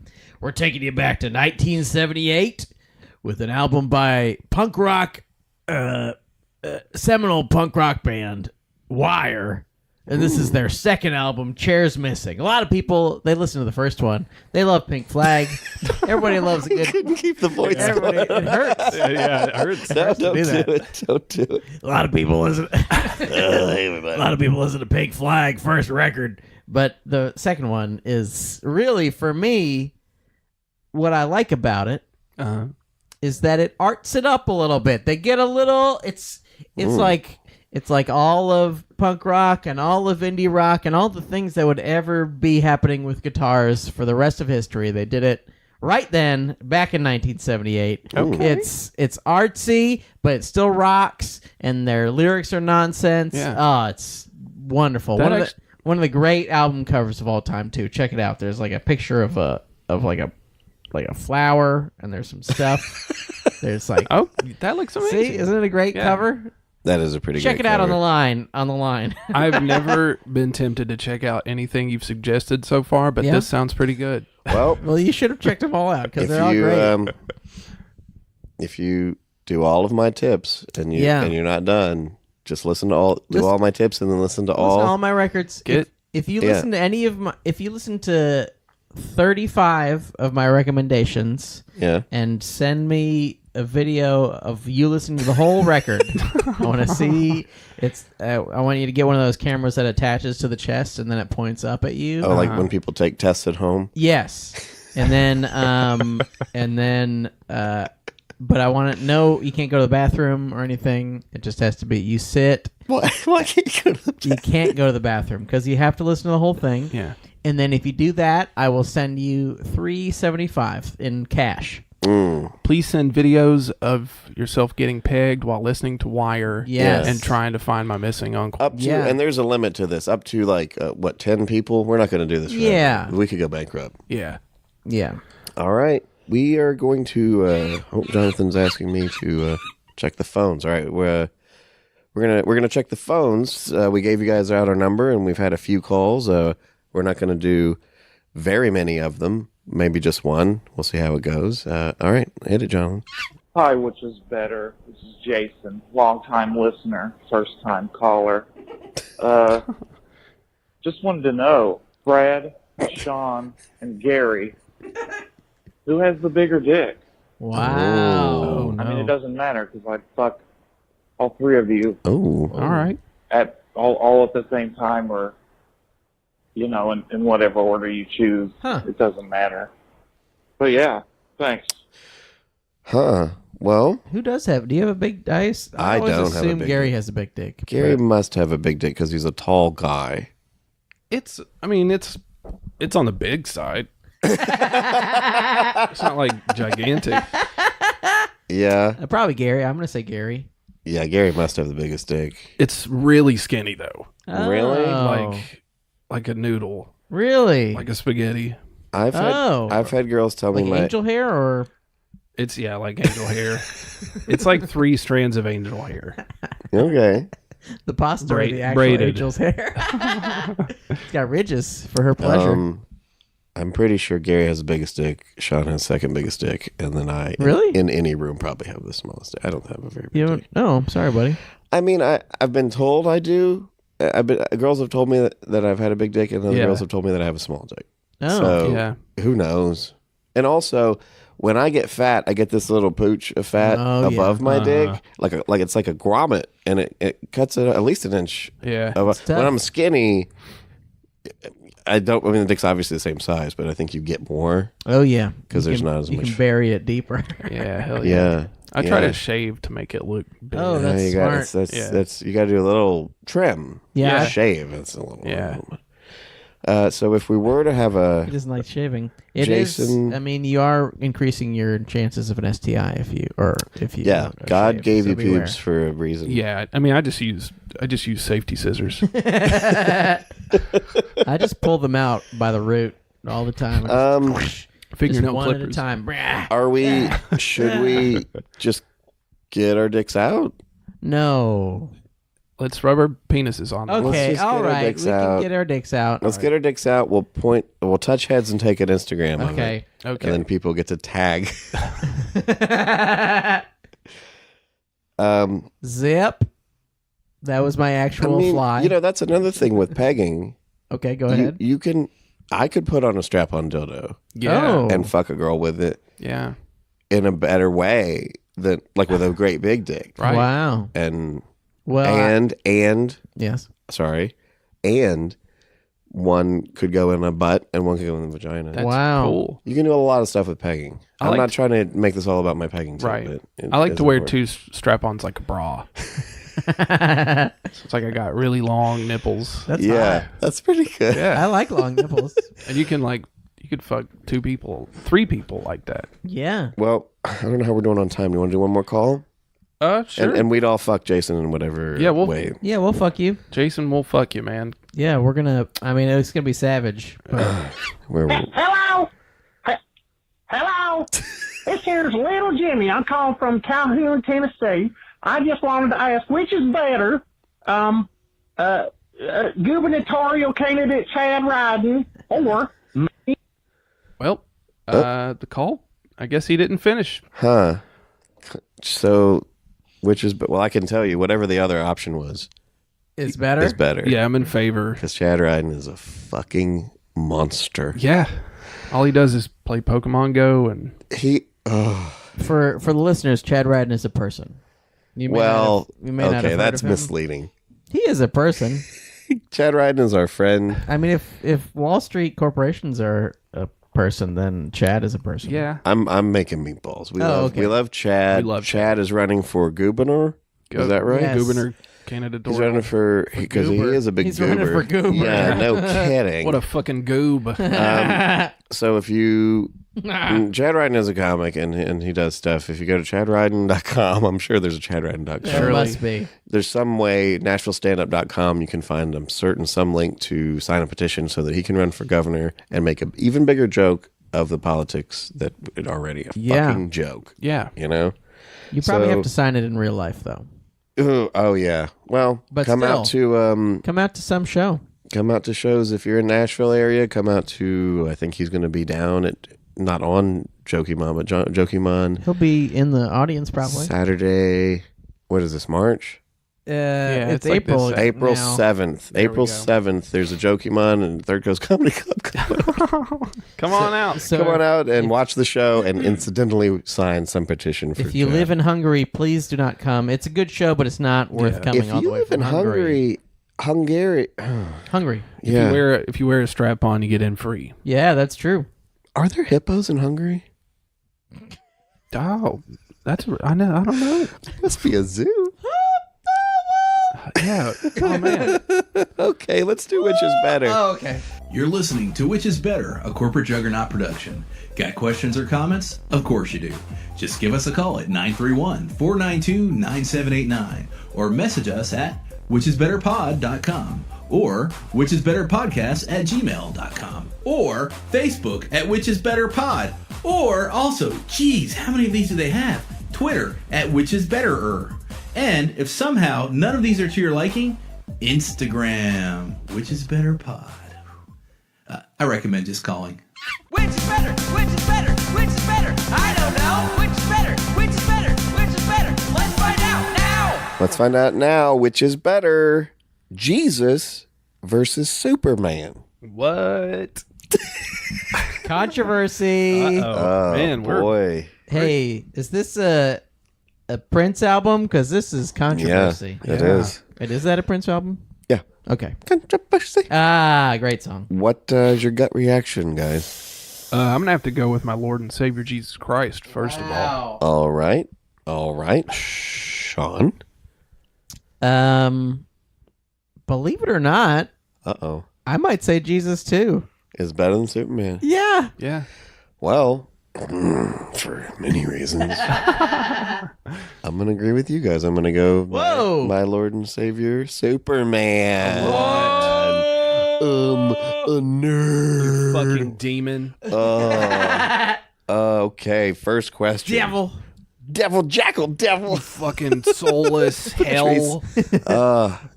Speaker 3: we're taking you back to 1978 with an album by punk rock, seminal punk rock band Wire. And this is their second album, Chairs Missing. A lot of people, they listen to the first one. They love Pink Flag. Everybody loves a good...
Speaker 2: Couldn't keep the voice
Speaker 3: Everybody,
Speaker 2: going.
Speaker 3: it hurts.
Speaker 4: Yeah, it hurts.
Speaker 2: No, don't
Speaker 3: do
Speaker 2: do
Speaker 3: that.
Speaker 2: it. Don't do it.
Speaker 3: A lot of people listen...
Speaker 2: Hey, everybody.
Speaker 3: A lot of people listen to Pink Flag, first record. But the second one is really, for me, what I like about it is that it arts it up a little bit. They get a little... It's like all of punk rock and all of indie rock and all the things that would ever be happening with guitars for the rest of history. They did it right then, back in 1978.
Speaker 4: Okay.
Speaker 3: It's artsy, but it still rocks, and their lyrics are nonsense.
Speaker 4: Yeah.
Speaker 3: Oh, it's wonderful.
Speaker 4: That
Speaker 3: One of the great album covers of all time too. Check it out. There's like a picture of a flower, and there's some stuff. There's like,
Speaker 4: Oh, that looks amazing.
Speaker 3: see, isn't it a great
Speaker 4: Yeah.
Speaker 3: cover?
Speaker 2: That is a pretty
Speaker 3: Check
Speaker 2: great
Speaker 3: it out
Speaker 2: cover.
Speaker 3: on the line.
Speaker 4: I've never been tempted to check out anything you've suggested so far, but
Speaker 3: Yeah?
Speaker 4: this sounds pretty good.
Speaker 2: Well,
Speaker 3: Well, you should have checked them all out because
Speaker 2: if
Speaker 3: they're all
Speaker 2: you
Speaker 3: great.
Speaker 2: if you do all of my tips and
Speaker 3: Yeah.
Speaker 2: you're not done, just listen to all
Speaker 3: Listen-
Speaker 2: all my tips and then listen to
Speaker 3: Listen to all
Speaker 2: all.
Speaker 3: my records.
Speaker 4: Get-
Speaker 3: If you
Speaker 2: Yeah.
Speaker 3: listen to any of my, if you listen to 35 of my recommendations
Speaker 2: Yeah.
Speaker 3: and send me a video of you listening to the whole record, I want to see. I want you to get one of those cameras that attaches to the chest and then it points up at you.
Speaker 2: Oh, like when people take tests at home.
Speaker 3: Yes, and then but I want to know you can't go to the bathroom or anything. It just has to be you sit.
Speaker 2: Why can't you go to the
Speaker 3: You can't go to the bathroom because you have to listen to the whole thing.
Speaker 4: Yeah.
Speaker 3: And then if you do that, I will send you $3.75 in cash.
Speaker 4: Please send videos of yourself getting pegged while listening to Wire
Speaker 3: Yes.
Speaker 4: and trying to find my missing uncle.
Speaker 2: Up to,
Speaker 3: Yeah.
Speaker 2: and there's a limit to this. Up to like 10 people. We're not going to do this. Forever.
Speaker 3: Yeah.
Speaker 2: We could go bankrupt.
Speaker 4: Yeah.
Speaker 3: Yeah.
Speaker 2: All right, we are going to. Jonathan's asking me to check the phones. All right, we're gonna check the phones. We gave you guys out our number, and we've had a few calls. We're not going to do very many of them. Maybe just one. We'll see how it goes. All right, hit it, Jonathan.
Speaker 6: Hi, which is better? This is Jason, long-time listener, first-time caller. Just wanted to know, Brad, Sean, and Gary, who has the bigger dick?
Speaker 3: Wow.
Speaker 6: I mean, it doesn't matter because I'd fuck all three of you
Speaker 2: Oh,
Speaker 4: All right.
Speaker 6: at all at the same time, or in whatever order you choose.
Speaker 3: Huh.
Speaker 6: It doesn't matter. But yeah, thanks.
Speaker 2: huh. Well,
Speaker 3: Who does have? Do you have a big dice?
Speaker 2: I
Speaker 3: always
Speaker 2: don't have a
Speaker 3: assume
Speaker 2: big
Speaker 3: Gary
Speaker 2: dick.
Speaker 3: has a big dick.
Speaker 2: Gary must have a big dick because he's a tall guy.
Speaker 4: It's on the big side. It's not like gigantic.
Speaker 2: Yeah,
Speaker 3: Probably Gary. I'm gonna say Gary.
Speaker 2: yeah. Gary must have the biggest dick.
Speaker 4: It's really skinny though.
Speaker 2: Really?
Speaker 3: Oh.
Speaker 4: Like a noodle,
Speaker 3: Really?
Speaker 4: like a spaghetti.
Speaker 2: I've had girls tell me
Speaker 3: Like
Speaker 2: my
Speaker 3: angel hair or
Speaker 4: It's like angel hair. It's like 3 strands of angel hair.
Speaker 2: okay.
Speaker 3: the pasta or the actual
Speaker 4: braided.
Speaker 3: angel's hair. It's got ridges for her pleasure.
Speaker 2: I'm pretty sure Gary has the biggest dick. Sean has second biggest dick, and then I
Speaker 3: Really?
Speaker 2: in any room probably have the smallest dick. I don't have a very big
Speaker 3: You
Speaker 2: dick.
Speaker 3: don't? No, I'm sorry, buddy.
Speaker 2: I mean, I've been told I do. Girls have told me that I've had a big dick, and other girls have told me that I have a small dick.
Speaker 3: Oh,
Speaker 2: so who knows? And also, when I get fat, I get this little pooch of fat above my dick, like it's like a grommet, and it cuts it at least an inch.
Speaker 4: Yeah.
Speaker 2: When I'm skinny, I mean, the dick's obviously the same size, but I think you get more.
Speaker 3: Oh yeah,
Speaker 2: because there's not as much.
Speaker 3: You can bury it deeper.
Speaker 4: Yeah, hell yeah. I try to shave to make it look big.
Speaker 3: Oh, that's smart.
Speaker 2: That's you got to do a little trim.
Speaker 3: Yeah,
Speaker 2: shave. It's a little. So if we were to have
Speaker 3: he doesn't like shaving.
Speaker 2: Jason,
Speaker 3: I mean, you are increasing your chances of an STI if you.
Speaker 2: Yeah, God
Speaker 3: shave,
Speaker 2: gave
Speaker 3: so
Speaker 2: you
Speaker 3: beware.
Speaker 2: pubes for a reason.
Speaker 4: Yeah, I mean, I just use safety scissors.
Speaker 3: I just pull them out by the root all the time.
Speaker 4: Fingernail
Speaker 3: one
Speaker 4: clippers.
Speaker 3: at a time.
Speaker 2: Are we? Should we just get our dicks out?
Speaker 3: No.
Speaker 4: Let's rub our penises on them.
Speaker 3: Okay,
Speaker 2: just
Speaker 3: all
Speaker 2: get our
Speaker 3: right.
Speaker 2: dicks
Speaker 3: We
Speaker 2: out.
Speaker 3: can get our dicks out.
Speaker 2: Let's get our dicks out. We'll touch heads and take an Instagram. Of
Speaker 3: Okay.
Speaker 2: it.
Speaker 4: Okay.
Speaker 2: And then people get to tag.
Speaker 3: Zip. That was my actual fly.
Speaker 2: You know, that's another thing with pegging.
Speaker 3: Okay, go ahead.
Speaker 2: You can. I could put on a strap-on dildo
Speaker 4: Yeah.
Speaker 3: Oh.
Speaker 2: and fuck a girl with it
Speaker 4: Yeah.
Speaker 2: in a better way than like with a great big dick.
Speaker 4: Right.
Speaker 3: Wow.
Speaker 2: And
Speaker 3: Well,
Speaker 2: and
Speaker 3: yes.
Speaker 2: sorry, and one could go in a butt and one could go in the vagina.
Speaker 4: That's
Speaker 3: Wow.
Speaker 4: cool.
Speaker 2: You can do a lot of stuff with pegging.
Speaker 4: I
Speaker 2: I'm
Speaker 4: like
Speaker 2: not trying to make this all about my pegging too,
Speaker 4: Right.
Speaker 2: but it
Speaker 4: I like
Speaker 2: is
Speaker 4: to wear
Speaker 2: important.
Speaker 4: two strap-ons like a bra. It's like I got really long nipples.
Speaker 3: That's
Speaker 2: Yeah,
Speaker 3: hot.
Speaker 2: that's pretty good.
Speaker 4: Yeah.
Speaker 3: I like long nipples.
Speaker 4: And you could fuck 2 people, 3 people like that.
Speaker 3: Yeah.
Speaker 2: Well, I don't know how we're doing on time. You want to do one more call?
Speaker 4: Sure.
Speaker 2: And we'd all fuck Jason in whatever way.
Speaker 3: Yeah, we'll fuck you.
Speaker 4: Jason will fuck you, man.
Speaker 3: Yeah, we're gonna. I mean, it's gonna be savage. But
Speaker 7: Hello? Hello? This here's Little Jimmy. I'm calling from Calhoun, Tennessee. I just wanted to ask, which is better, gubernatorial candidate Chad Ryden or me?
Speaker 4: Well, the call, I guess he didn't finish.
Speaker 2: Huh. So, which is, well, I can tell you, whatever the other option was,
Speaker 3: it's better.
Speaker 2: is better.
Speaker 4: Yeah, I'm in favor.
Speaker 2: Because Chad Ryden is a fucking monster.
Speaker 4: Yeah. All he does is play Pokemon Go and
Speaker 3: For the listeners, Chad Ryden is a person. You may not have
Speaker 2: okay,
Speaker 3: heard
Speaker 2: that's
Speaker 3: of him.
Speaker 2: misleading.
Speaker 3: He is a person.
Speaker 2: Chad Ryden is our friend.
Speaker 3: I mean, if Wall Street corporations are a person, then Chad is a person.
Speaker 4: yeah.
Speaker 2: I'm making meatballs. We love Chad.
Speaker 4: We love
Speaker 2: Chad is running for governor. Is that right?
Speaker 3: Yes.
Speaker 4: Governor Canada.
Speaker 2: He's running for because he is a big
Speaker 3: He's
Speaker 2: goober.
Speaker 3: running for goober.
Speaker 2: Yeah, no kidding.
Speaker 4: What a fucking goob.
Speaker 2: So if you Chad Ryden is a comic and he does stuff. If you go to chadryden.com, I'm sure there's a chadryden.com.
Speaker 3: There must be.
Speaker 2: There's some way, NashvilleStandUp.com, you can find some link to sign a petition so that he can run for governor and make an even bigger joke of the politics that is already a fucking joke.
Speaker 4: Yeah.
Speaker 2: You know?
Speaker 3: You probably
Speaker 2: So-
Speaker 3: have to sign it in real life, though.
Speaker 2: Ooh, oh yeah. Well,
Speaker 3: But
Speaker 2: come
Speaker 3: still.
Speaker 2: out to
Speaker 3: Come out to some show.
Speaker 2: come out to shows if you're in Nashville area. Come out to I think he's going to be down at not on Jokimon, but Jokimon
Speaker 3: He'll be in the audience probably.
Speaker 2: Saturday. What is this? March?
Speaker 3: It's
Speaker 4: it's like
Speaker 3: April.
Speaker 4: this
Speaker 2: April
Speaker 3: now.
Speaker 2: 7th.
Speaker 4: There we
Speaker 2: April
Speaker 4: go.
Speaker 2: 7th. There's a Jokimon and Third Coast Comedy Club.
Speaker 4: Come on out.
Speaker 3: So
Speaker 2: Come on out and watch the show and incidentally sign some petition for
Speaker 3: if you
Speaker 2: Chad.
Speaker 3: live in Hungary, please do not come. It's a good show, but it's not worth coming
Speaker 2: If
Speaker 3: all the
Speaker 2: you
Speaker 3: way
Speaker 2: live
Speaker 3: from
Speaker 2: in Hungary,
Speaker 3: Hungary.
Speaker 2: yeah.
Speaker 4: If you wear a strap on, you get in free.
Speaker 3: Yeah, that's true.
Speaker 2: Are there hippos in Hungary?
Speaker 4: Oh, I don't know.
Speaker 2: Must be a zoo.
Speaker 4: Yeah. Oh man.
Speaker 2: Okay, let's do which is better.
Speaker 3: okay.
Speaker 1: You're listening to Which is Better, a corporate juggernaut production. Got questions or comments? Of course you do. Just give us a call at 931-492-9789 or message us at whichisbetterpod.com or whichisbetterpodcast@gmail.com or Facebook at whichisbetterpod or also, geez, how many of these do they have? Twitter at whichisbetterer. And if somehow none of these are to your liking, Instagram, which is better pod. I recommend just calling.
Speaker 8: Which is better? Which is better? Which is better? I don't know. Which is better? Which is better? Which is better? Let's find out now.
Speaker 2: Let's find out now which is better, Jesus versus Superman.
Speaker 4: What?
Speaker 3: Controversy.
Speaker 4: Oh man,
Speaker 2: boy.
Speaker 3: Hey, is this a Prince album? Because this is controversy.
Speaker 2: Yeah, it is.
Speaker 3: Wait, is that a Prince album?
Speaker 2: Yeah.
Speaker 3: Okay.
Speaker 2: Controversy.
Speaker 3: Great song.
Speaker 2: What is your gut reaction, guys?
Speaker 4: I'm gonna have to go with my Lord and Savior Jesus Christ first of all.
Speaker 2: All right. Sean?
Speaker 3: Believe it or not,
Speaker 2: Uh-oh.
Speaker 3: I might say Jesus too.
Speaker 2: Is better than Superman.
Speaker 3: Yeah.
Speaker 4: Yeah.
Speaker 2: Well, for many reasons. I'm going to agree with you guys. I'm going to go my Lord and Savior, Superman.
Speaker 4: What?
Speaker 2: A nerd.
Speaker 4: You fucking demon.
Speaker 2: Okay, first question. Devil, jackal, devil.
Speaker 4: You fucking soulless hell.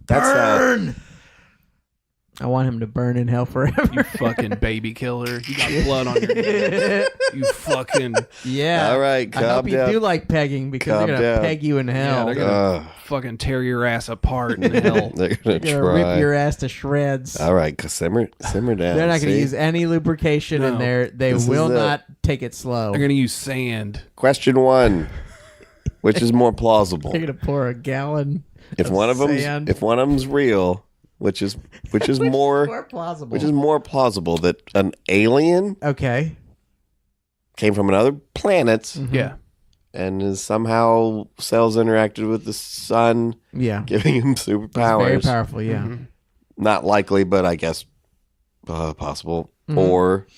Speaker 2: Burn!
Speaker 3: I want him to burn in hell forever.
Speaker 4: You fucking baby killer. You got blood on your hands. You fucking...
Speaker 3: Yeah.
Speaker 2: All right,
Speaker 3: I hope you do like pegging because they're going to peg you in hell.
Speaker 4: Yeah, they're going to fucking tear your ass apart in hell.
Speaker 2: They're going to try.
Speaker 3: Rip your ass to shreds.
Speaker 2: All right, simmer down.
Speaker 3: They're not going to use any lubrication in there. They will not take it slow.
Speaker 4: They're going to use sand.
Speaker 2: Question 1. Which is more plausible?
Speaker 3: They're going to pour a gallon
Speaker 2: If one of them's real, which is more
Speaker 3: plausible?
Speaker 2: Which is more plausible that an alien came from another planet,
Speaker 4: Yeah,
Speaker 2: and is somehow cells interacted with the sun, giving him superpowers.
Speaker 3: Very powerful, yeah.
Speaker 4: Mm-hmm.
Speaker 2: Not likely, but I guess possible. Or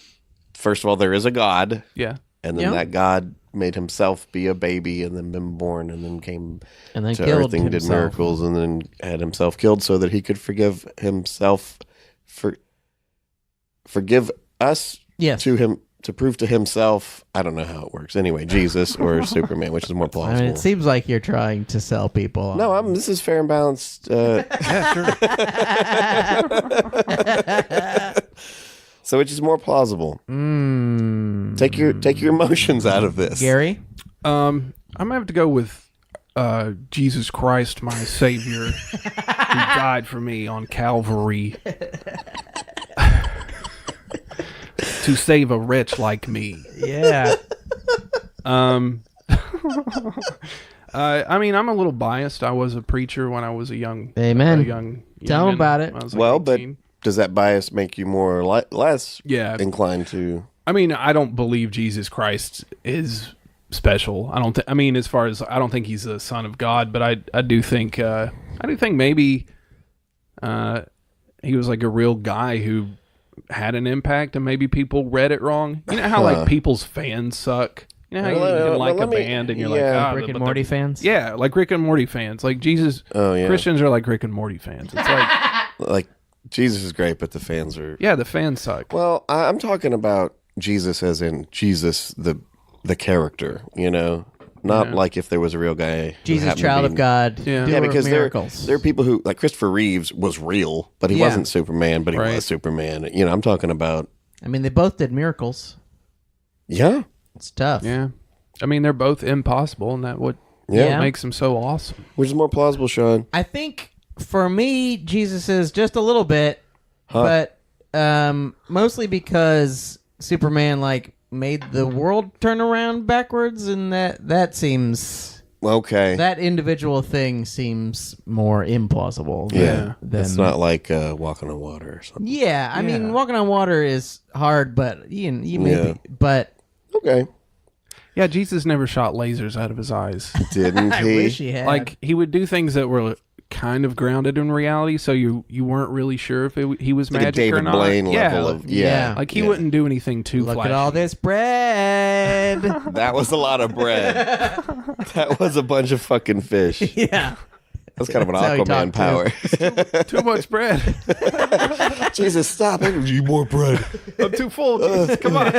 Speaker 2: first of all, there is a God,
Speaker 4: yeah,
Speaker 2: and then that God made himself be a baby and then been born and then came
Speaker 3: and then
Speaker 2: to
Speaker 3: killed
Speaker 2: earth and did
Speaker 3: himself.
Speaker 2: miracles and then had himself killed so that he could forgive himself forgive us to him to prove to himself. I don't know how it works. Anyway, Jesus or Superman, which is more plausible.
Speaker 3: I mean, it seems like you're trying to sell people.
Speaker 2: No, this is fair and balanced.
Speaker 4: yeah, sure.
Speaker 2: So which is more plausible? Take your emotions out of this,
Speaker 3: Gary.
Speaker 4: I'm gonna have to go with Jesus Christ, my Savior, who died for me on Calvary to save a wretch like me.
Speaker 3: Yeah.
Speaker 4: I mean, I'm a little biased. I was a preacher when I was a young.
Speaker 3: Amen. Tell him about it.
Speaker 2: But does that bias make you more or less inclined to?
Speaker 4: I mean, I don't believe Jesus Christ is special. I don't. I mean, as far as I don't think he's the Son of God, but I do think maybe he was like a real guy who had an impact, and maybe people read it wrong. You know how like people's fans suck. You know how you can like a band and you're like
Speaker 3: Rick and Morty fans.
Speaker 4: Yeah, like Rick and Morty fans. Like Jesus. Oh yeah. Christians are like Rick and Morty fans. It's
Speaker 2: like Jesus is great, but the fans are...
Speaker 4: Yeah, the fans suck.
Speaker 2: Well, I'm talking about Jesus as in Jesus, the character, you know? Not like if there was a real guy.
Speaker 3: Jesus, child of God.
Speaker 2: Yeah, because
Speaker 3: miracles.
Speaker 2: there are people who... Like Christopher Reeves was real, but he wasn't Superman, but he was Superman. You know, I'm talking about...
Speaker 3: I mean, they both did miracles.
Speaker 2: Yeah.
Speaker 3: It's tough.
Speaker 4: Yeah. I mean, they're both impossible, and that what makes them so awesome.
Speaker 2: Which is more plausible, Sean?
Speaker 3: I think... For me, Jesus is just a little bit, but mostly because Superman like made the world turn around backwards, and that seems
Speaker 2: okay.
Speaker 3: That individual thing seems more implausible.
Speaker 2: Yeah,
Speaker 3: than,
Speaker 2: it's not like walking on water or something.
Speaker 3: Yeah, I mean, walking on water is hard, but you maybe, but
Speaker 2: okay.
Speaker 4: Yeah, Jesus never shot lasers out of his eyes.
Speaker 2: Didn't he?
Speaker 3: I wish he had.
Speaker 4: Like he would do things that were kind of grounded in reality, so you weren't really sure if he was
Speaker 2: like
Speaker 4: magic
Speaker 2: a David
Speaker 4: or not.
Speaker 2: Blaine level of
Speaker 4: like he wouldn't do anything too
Speaker 3: Look
Speaker 4: flashy.
Speaker 3: at all this bread.
Speaker 2: That was a lot of bread. That was a bunch of fucking fish.
Speaker 3: Yeah.
Speaker 2: That's kind of an Aquaman power.
Speaker 4: Too much bread.
Speaker 2: Jesus, stop it. You more bread.
Speaker 4: I'm too full. Come on.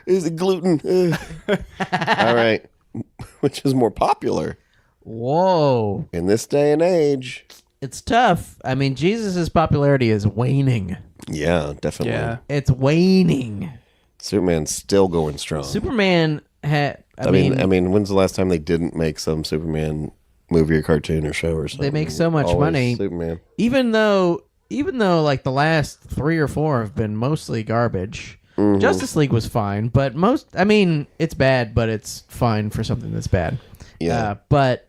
Speaker 2: Is it gluten? All right. Which is more popular?
Speaker 3: Whoa.
Speaker 2: In this day and age.
Speaker 3: It's tough. I mean, Jesus' popularity is waning.
Speaker 2: Yeah, definitely.
Speaker 4: Yeah.
Speaker 3: It's waning.
Speaker 2: Superman's still going strong.
Speaker 3: Superman had...
Speaker 2: I mean, when's the last time they didn't make some Superman movie or cartoon or show or something.
Speaker 3: They make so much
Speaker 2: Always
Speaker 3: money.
Speaker 2: Superman.
Speaker 3: Even though like the last 3 or 4 have been mostly garbage.
Speaker 2: Mm-hmm.
Speaker 3: Justice League was fine, but it's bad, but it's fine for something that's bad.
Speaker 2: Yeah.
Speaker 3: But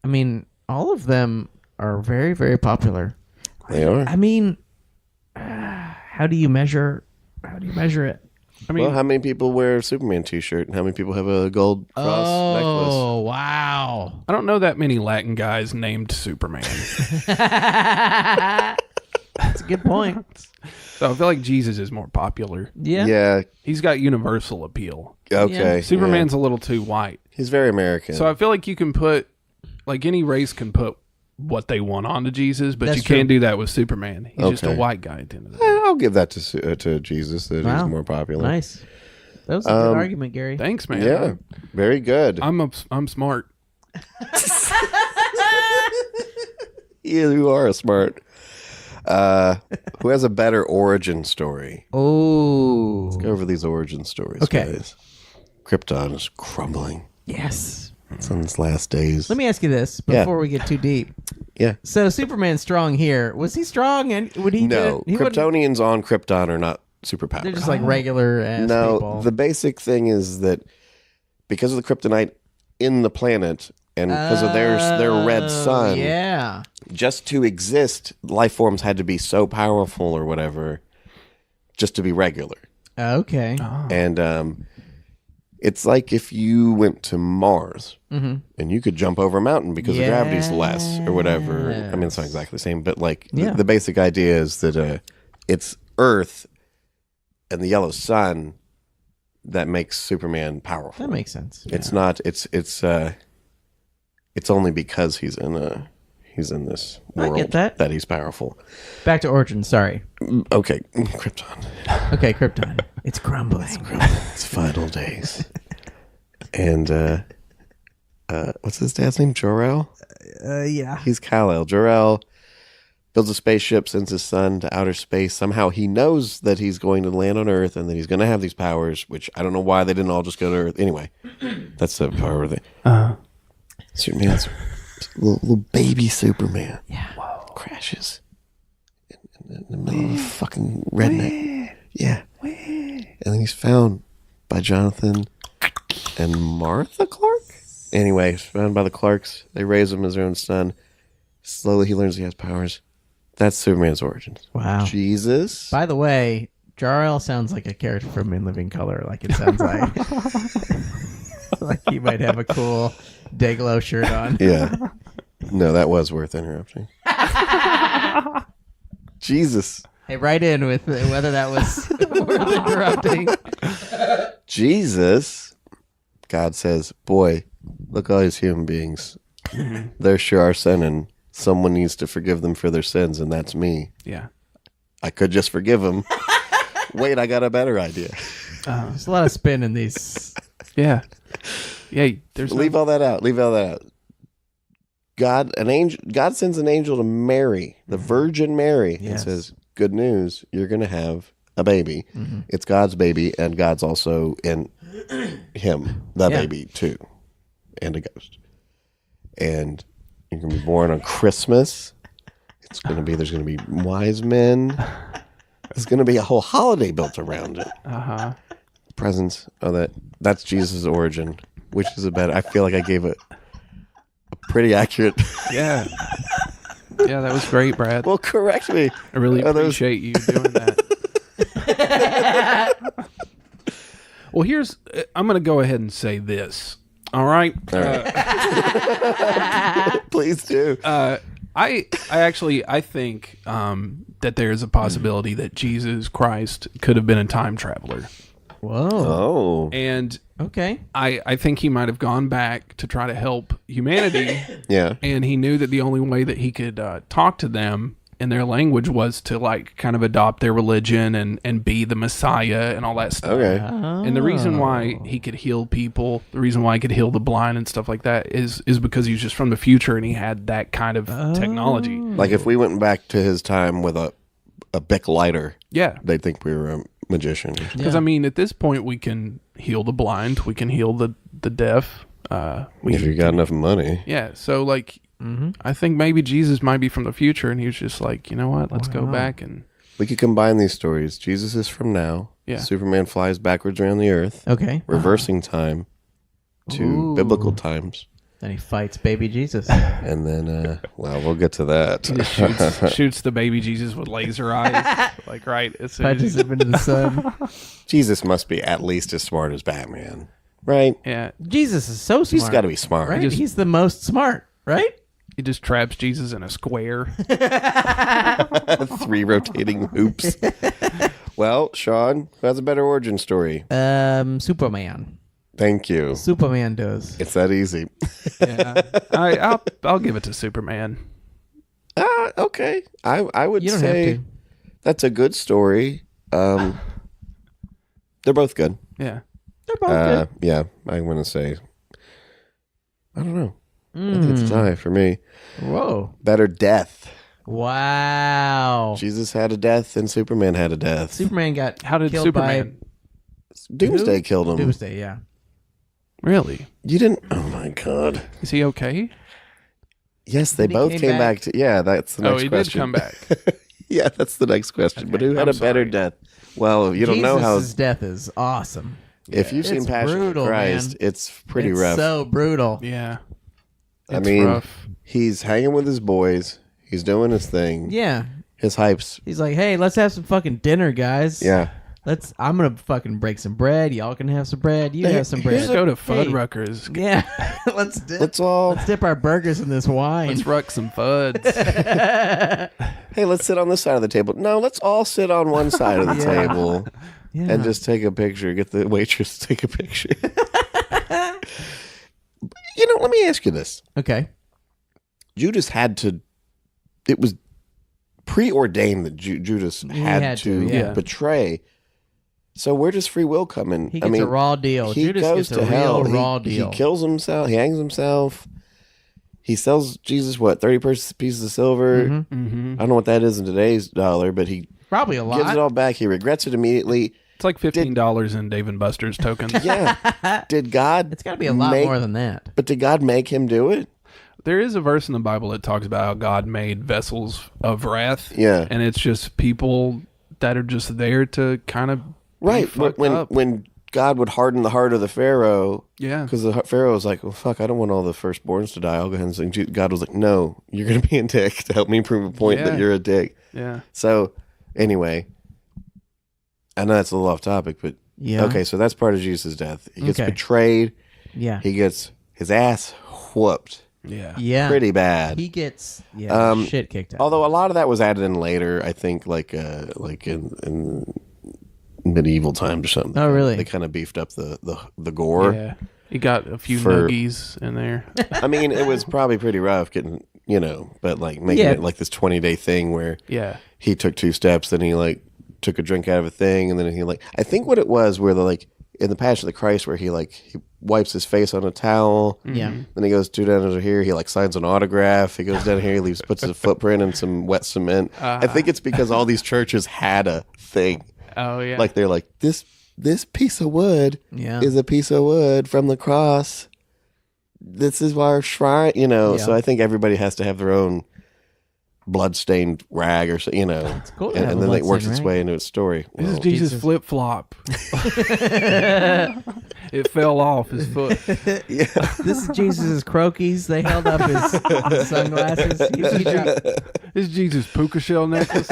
Speaker 3: I mean, all of them are very, very popular.
Speaker 2: They are.
Speaker 3: I mean, how do you measure it?
Speaker 4: I mean,
Speaker 2: Well, how many people wear a Superman t-shirt and how many people have a gold cross necklace?
Speaker 3: Oh, wow.
Speaker 4: I don't know that many Latin guys named Superman.
Speaker 3: That's a good point.
Speaker 4: So I feel like Jesus is more popular.
Speaker 3: Yeah.
Speaker 2: Yeah.
Speaker 4: He's got universal appeal.
Speaker 2: Okay.
Speaker 3: Yeah.
Speaker 4: Superman's a little too white.
Speaker 2: He's very American.
Speaker 4: So I feel like you can put, like any race can put what they want onto Jesus, but
Speaker 3: That's
Speaker 4: you
Speaker 3: true.
Speaker 4: can't do that with Superman. He's just a
Speaker 2: Okay.
Speaker 4: white guy at the end of the day.
Speaker 2: I'll give that to Jesus that
Speaker 3: Wow.
Speaker 2: he's more popular.
Speaker 3: Nice. That was a good argument, Gary.
Speaker 4: Thanks, man.
Speaker 2: Yeah. Very good.
Speaker 4: I'm smart.
Speaker 2: You are a smart. Who has a better origin story?
Speaker 3: Oh.
Speaker 2: Go over these origin stories,
Speaker 3: Okay.
Speaker 2: guys. Krypton is crumbling.
Speaker 3: Yes.
Speaker 2: It's on its last days.
Speaker 3: Let me ask you this
Speaker 2: Yeah.
Speaker 3: before we get too deep.
Speaker 2: Yeah.
Speaker 3: So Superman's strong here. Was he strong? And would he?
Speaker 2: No,
Speaker 3: he wouldn't-
Speaker 2: Kryptonians on Krypton are not superpowered.
Speaker 3: They're just like regular ass
Speaker 2: No,
Speaker 3: people.
Speaker 2: the basic thing is that because of the kryptonite in the planet and because of their red sun,
Speaker 3: Yeah.
Speaker 2: just to exist, life forms had to be so powerful or whatever, just to be regular.
Speaker 3: Okay.
Speaker 2: And it's like if you went to Mars
Speaker 3: Mm-hmm.
Speaker 2: and you could jump over a mountain because the gravity's less or whatever. I mean, it's not exactly the same, but like
Speaker 3: Yeah.
Speaker 2: the basic idea is that it's Earth and the yellow sun that makes Superman powerful.
Speaker 3: That makes sense.
Speaker 2: It's not. It's only because he's in this
Speaker 3: I
Speaker 2: world
Speaker 3: get that.
Speaker 2: he's powerful.
Speaker 3: Back to Origin. Sorry.
Speaker 2: Okay, Krypton.
Speaker 3: Okay, Krypton. It's crumbling.
Speaker 2: It's final days. And what's his dad's name? Jor-El?
Speaker 3: Yeah.
Speaker 2: He's Kal-El. Jor-El builds a spaceship, sends his son to outer space. Somehow he knows that he's going to land on Earth and that he's going to have these powers, which I don't know why they didn't all just go to Earth. Anyway, that's the power of the Superman's little baby Superman.
Speaker 3: Yeah.
Speaker 2: Crashes in the middle of a fucking redneck. Yeah. And then he's found by Jonathan and Martha Clark. Anyway, he's found by the Clarks. They raise him as their own son. Slowly he learns he has powers. That's Superman's origins.
Speaker 3: Wow.
Speaker 2: Jesus.
Speaker 3: By the way, Jor-El sounds like a character from In Living Color. Like it sounds like like he might have a cool Dayglow shirt on.
Speaker 2: Yeah. No, that was worth interrupting. Jesus.
Speaker 3: Hey, write in with whether that was worth interrupting.
Speaker 2: Jesus. God says, boy, look at all these human beings. They sure are sinning. Someone needs to forgive them for their sins, and that's me.
Speaker 4: Yeah.
Speaker 2: I could just forgive them. Wait, I got a better idea.
Speaker 3: There's a lot of spin in these.
Speaker 4: Yeah. Yeah. There's
Speaker 2: Leave all that out. Leave all that out. God sends an angel to Mary, the Virgin Mary, and
Speaker 3: Yes.
Speaker 2: says, good news, you're going to have a baby.
Speaker 3: Mm-hmm.
Speaker 2: It's God's baby, and God's also in him, the
Speaker 3: Yeah.
Speaker 2: baby, too, and a ghost. And you're going to be born on Christmas. There's going to be wise men. There's going to be a whole holiday built around it.
Speaker 4: Uh-huh.
Speaker 2: Presents. Oh, that's Jesus' origin, which is I feel like I gave a pretty accurate.
Speaker 4: Yeah. Yeah, that was great, Brad.
Speaker 2: Well, correct me.
Speaker 4: I really
Speaker 2: Are those-
Speaker 4: appreciate you doing that. Well, I'm going to go ahead and say this. All right.
Speaker 2: All right. Please do.
Speaker 4: I think that there's a possibility that Jesus Christ could have been a time traveler.
Speaker 3: Whoa.
Speaker 2: Oh.
Speaker 4: And
Speaker 3: Okay.
Speaker 4: I think he might have gone back to try to help humanity.
Speaker 2: Yeah.
Speaker 4: And he knew that the only way that he could talk to them in their language was to like kind of adopt their religion and be the Messiah and all that stuff.
Speaker 2: Okay.
Speaker 4: And the reason why he could heal people, the reason why he could heal the blind and stuff like that is because he was just from the future and he had that kind of technology.
Speaker 2: Like if we went back to his time with a Bic lighter,
Speaker 4: Yeah.
Speaker 2: they'd think we were a magician.
Speaker 4: Because, I mean, at this point, we can heal the blind. We can heal the deaf.
Speaker 2: If you got enough money.
Speaker 4: Yeah, so like, I think maybe Jesus might be from the future, and he was just like, you know what? Let's go back and.
Speaker 2: We could combine these stories. Jesus is from now.
Speaker 4: Yeah.
Speaker 2: Superman flies backwards around the earth.
Speaker 3: Okay.
Speaker 2: Reversing time to biblical times.
Speaker 3: Then he fights baby Jesus.
Speaker 2: And then, well, we'll get to that.
Speaker 4: He just shoots the baby Jesus with laser eyes. Like, right.
Speaker 3: Punches him into the sun.
Speaker 2: Jesus must be at least as smart as Batman. Right?
Speaker 4: Yeah.
Speaker 3: Jesus is so smart.
Speaker 2: He's got to be smart.
Speaker 3: Right? He's the most smart, right?
Speaker 4: He just traps Jesus in a square.
Speaker 2: 3 rotating hoops. Well, Sean, who has a better origin story?
Speaker 3: Superman.
Speaker 2: Thank you.
Speaker 3: Superman does.
Speaker 2: It's that easy.
Speaker 4: Yeah. I'll give it to Superman.
Speaker 2: Okay. I would
Speaker 3: You don't
Speaker 2: say
Speaker 3: have to.
Speaker 2: that's a good story. They're both good.
Speaker 4: Yeah.
Speaker 3: They're both good.
Speaker 2: Yeah, I'm going to say, I don't know. I think it's a tie for me.
Speaker 3: Whoa.
Speaker 2: Better death.
Speaker 3: Wow.
Speaker 2: Jesus had a death and Superman had a death.
Speaker 3: Superman got
Speaker 4: How did
Speaker 3: killed
Speaker 4: Superman?
Speaker 2: Doomsday
Speaker 3: Who?
Speaker 2: killed him.
Speaker 3: by Doomsday, yeah.
Speaker 4: Really?
Speaker 2: You didn't? Oh my God.
Speaker 4: Is he okay?
Speaker 2: Yes, they
Speaker 3: Then he
Speaker 2: both
Speaker 3: came
Speaker 2: came back.
Speaker 3: back.
Speaker 2: to. Yeah, that's the next
Speaker 4: He
Speaker 2: question.
Speaker 4: did come back.
Speaker 2: Yeah, that's the next question.
Speaker 4: Okay,
Speaker 2: But who had
Speaker 4: I'm
Speaker 2: a better
Speaker 4: sorry.
Speaker 2: death? Well, you don't know how.
Speaker 3: Jesus' death is awesome.
Speaker 2: If you've seen
Speaker 3: It's
Speaker 2: Passion
Speaker 3: brutal,
Speaker 2: of Christ,
Speaker 3: man.
Speaker 2: it's pretty
Speaker 3: It's
Speaker 2: rough.
Speaker 3: so brutal.
Speaker 4: Yeah.
Speaker 2: I
Speaker 4: It's
Speaker 2: mean,
Speaker 4: rough.
Speaker 2: he's hanging with his boys. He's doing his thing.
Speaker 3: Yeah.
Speaker 2: His hypes.
Speaker 3: He's like, hey, let's have some fucking dinner, guys.
Speaker 2: Yeah.
Speaker 3: I'm gonna fucking break some bread. Y'all can have some bread. You have some bread.
Speaker 4: Let's go to
Speaker 3: Hey.
Speaker 4: Fuddruckers.
Speaker 3: Yeah. let's
Speaker 2: Let's
Speaker 3: dip our burgers in this wine.
Speaker 4: Let's ruck some Fuds.
Speaker 2: Hey, let's sit on this side of the table. No, let's all sit on one side of the
Speaker 3: Yeah.
Speaker 2: table
Speaker 3: Yeah.
Speaker 2: and just take a picture. Get the waitress to take a picture. Let me ask you this.
Speaker 3: Okay.
Speaker 2: Judas had to. It was preordained that Judas had to
Speaker 3: yeah.
Speaker 2: betray. So where does free will come in?
Speaker 3: He gets a raw deal.
Speaker 2: He
Speaker 3: Judas
Speaker 2: goes
Speaker 3: gets
Speaker 2: to
Speaker 3: a
Speaker 2: hell.
Speaker 3: real raw deal.
Speaker 2: He kills himself. He hangs himself. He sells Jesus 30 pieces of silver.
Speaker 4: Mm-hmm.
Speaker 2: I don't know what that is in today's dollar, but he
Speaker 3: Probably a lot.
Speaker 2: gives it all back. He regrets it immediately.
Speaker 4: It's like $15 in Dave and Buster's tokens.
Speaker 2: Yeah. Did God?
Speaker 3: It's got to be a lot more than that.
Speaker 2: But did God make him do it?
Speaker 4: There is a verse in the Bible that talks about how God made vessels of wrath.
Speaker 2: Yeah.
Speaker 4: And it's just people that are just there to kind of
Speaker 2: Right.
Speaker 4: up.
Speaker 2: When God would harden the heart of the Pharaoh.
Speaker 4: Yeah.
Speaker 2: Because the Pharaoh was like, well, fuck, I don't want all the firstborns to die. I'll go ahead and sing. God was like, no, you're going to be a dick to help me prove a point that you're a dick.
Speaker 4: Yeah.
Speaker 2: So, anyway, I know that's a little off topic, but
Speaker 3: Yeah.
Speaker 2: okay, so that's part of Jesus' death. He gets
Speaker 3: Okay.
Speaker 2: betrayed.
Speaker 3: Yeah.
Speaker 2: He gets his ass whooped
Speaker 4: Yeah.
Speaker 3: Yeah.
Speaker 2: pretty bad.
Speaker 3: He gets shit kicked out.
Speaker 2: Although a lot of that was added in later, I think, like in medieval times or something.
Speaker 3: Oh, really?
Speaker 2: They kind of beefed up the gore.
Speaker 4: Yeah. He got a few
Speaker 2: For-
Speaker 4: nuggies in there.
Speaker 2: I mean, it was probably pretty rough getting, but like making
Speaker 3: Yeah.
Speaker 2: it like this 20-day thing where
Speaker 4: Yeah.
Speaker 2: he took 2 steps, then he like took a drink out of a thing, and then he like, I think what it was where in the Passion of the Christ where he wipes his face on a towel.
Speaker 3: Yeah.
Speaker 2: Then he goes 2 down over here. He signs an autograph. He goes down here. He puts his footprint in some wet cement. I think it's because all these churches had a thing.
Speaker 4: Oh, yeah.
Speaker 2: Like they're like, this piece of wood
Speaker 3: Yeah.
Speaker 2: is a piece of wood from the cross. This is our shrine,
Speaker 3: Yeah.
Speaker 2: So I think everybody has to have their own bloodstained rag or so, It's
Speaker 3: cool to
Speaker 2: And,
Speaker 3: have
Speaker 2: and
Speaker 3: a
Speaker 2: then it works
Speaker 3: bloodstained
Speaker 2: its
Speaker 3: rag.
Speaker 2: way into its story.
Speaker 4: This is
Speaker 2: Well,
Speaker 4: Jesus,
Speaker 3: Jesus.
Speaker 4: flip flop. It fell off his foot.
Speaker 2: yeah.
Speaker 3: This is Jesus' croquis. They held up his sunglasses. He dropped-
Speaker 4: This is Jesus' puka shell necklace.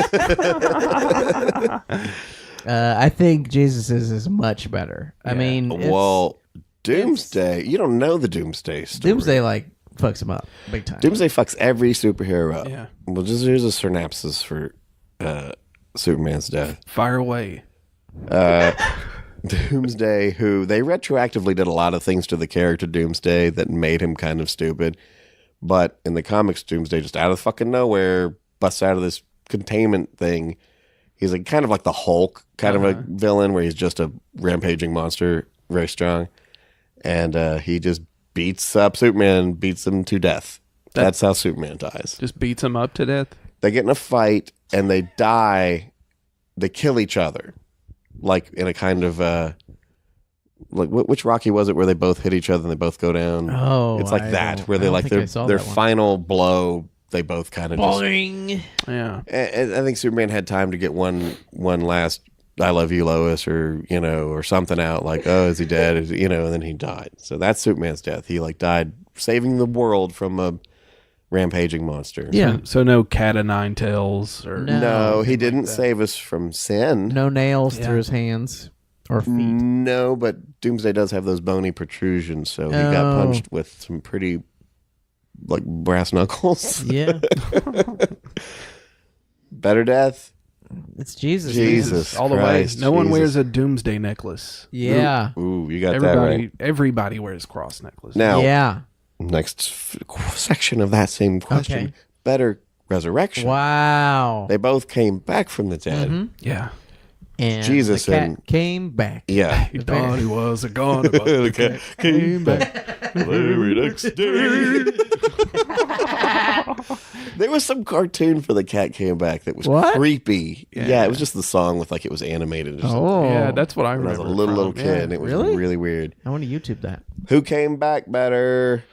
Speaker 3: I think Jesus is much better. I mean,
Speaker 2: Well, Doomsday. You don't know the Doomsday story.
Speaker 3: Doomsday fucks him up big time.
Speaker 2: Doomsday fucks every superhero up.
Speaker 4: Yeah.
Speaker 2: Well, here's a synopsis for Superman's death.
Speaker 4: Fire away.
Speaker 2: Doomsday, who they retroactively did a lot of things to the character Doomsday that made him kind of stupid. But in the comics, Doomsday just out of fucking nowhere busts out of this containment thing. He's kind of like the Hulk kind of a villain where he's just a rampaging monster, very strong. And he just beats up Superman, beats him to death. That's how Superman dies.
Speaker 4: Just beats him up to death.
Speaker 2: They get in a fight and they die. They kill each other. Like in a kind of like which Rocky was it where they both hit each other and they both go down?
Speaker 3: Oh,
Speaker 2: it's like that where they like their final blow. They both kind of
Speaker 3: boing.
Speaker 4: Yeah.
Speaker 2: And I think Superman had time to get one last "I love you, Lois," or or something out like, "Oh, is he dead?" And then he died. So that's Superman's death. He like died saving the world from a rampaging monster.
Speaker 3: Yeah.
Speaker 4: So no cat of nine tails or
Speaker 2: no, he didn't save us from sin.
Speaker 3: No nails through his hands or feet.
Speaker 2: No, but Doomsday does have those bony protrusions, so he got punched with some pretty like brass knuckles.
Speaker 3: Yeah.
Speaker 2: Better death.
Speaker 3: It's Jesus.
Speaker 2: Jesus
Speaker 4: all the way. No one wears a Doomsday necklace.
Speaker 3: Yeah.
Speaker 2: Ooh, you got that right.
Speaker 4: Everybody wears cross necklace.
Speaker 2: Now,
Speaker 3: yeah.
Speaker 2: Next section of that same question.
Speaker 3: Okay.
Speaker 2: Better resurrection.
Speaker 3: Wow.
Speaker 2: They both came back from the dead.
Speaker 3: Mm-hmm.
Speaker 4: Yeah.
Speaker 3: And
Speaker 2: Jesus
Speaker 3: the cat came back.
Speaker 2: Yeah.
Speaker 4: He thought he was a god, but the cat came back.
Speaker 2: Very next day. There was some cartoon for the cat came back that was creepy. Yeah, it was just the song with like it was animated.
Speaker 3: Oh,
Speaker 4: yeah, that's what I remember.
Speaker 2: When I was a little kid, and it was really weird.
Speaker 3: I want to YouTube that.
Speaker 2: Who came back better?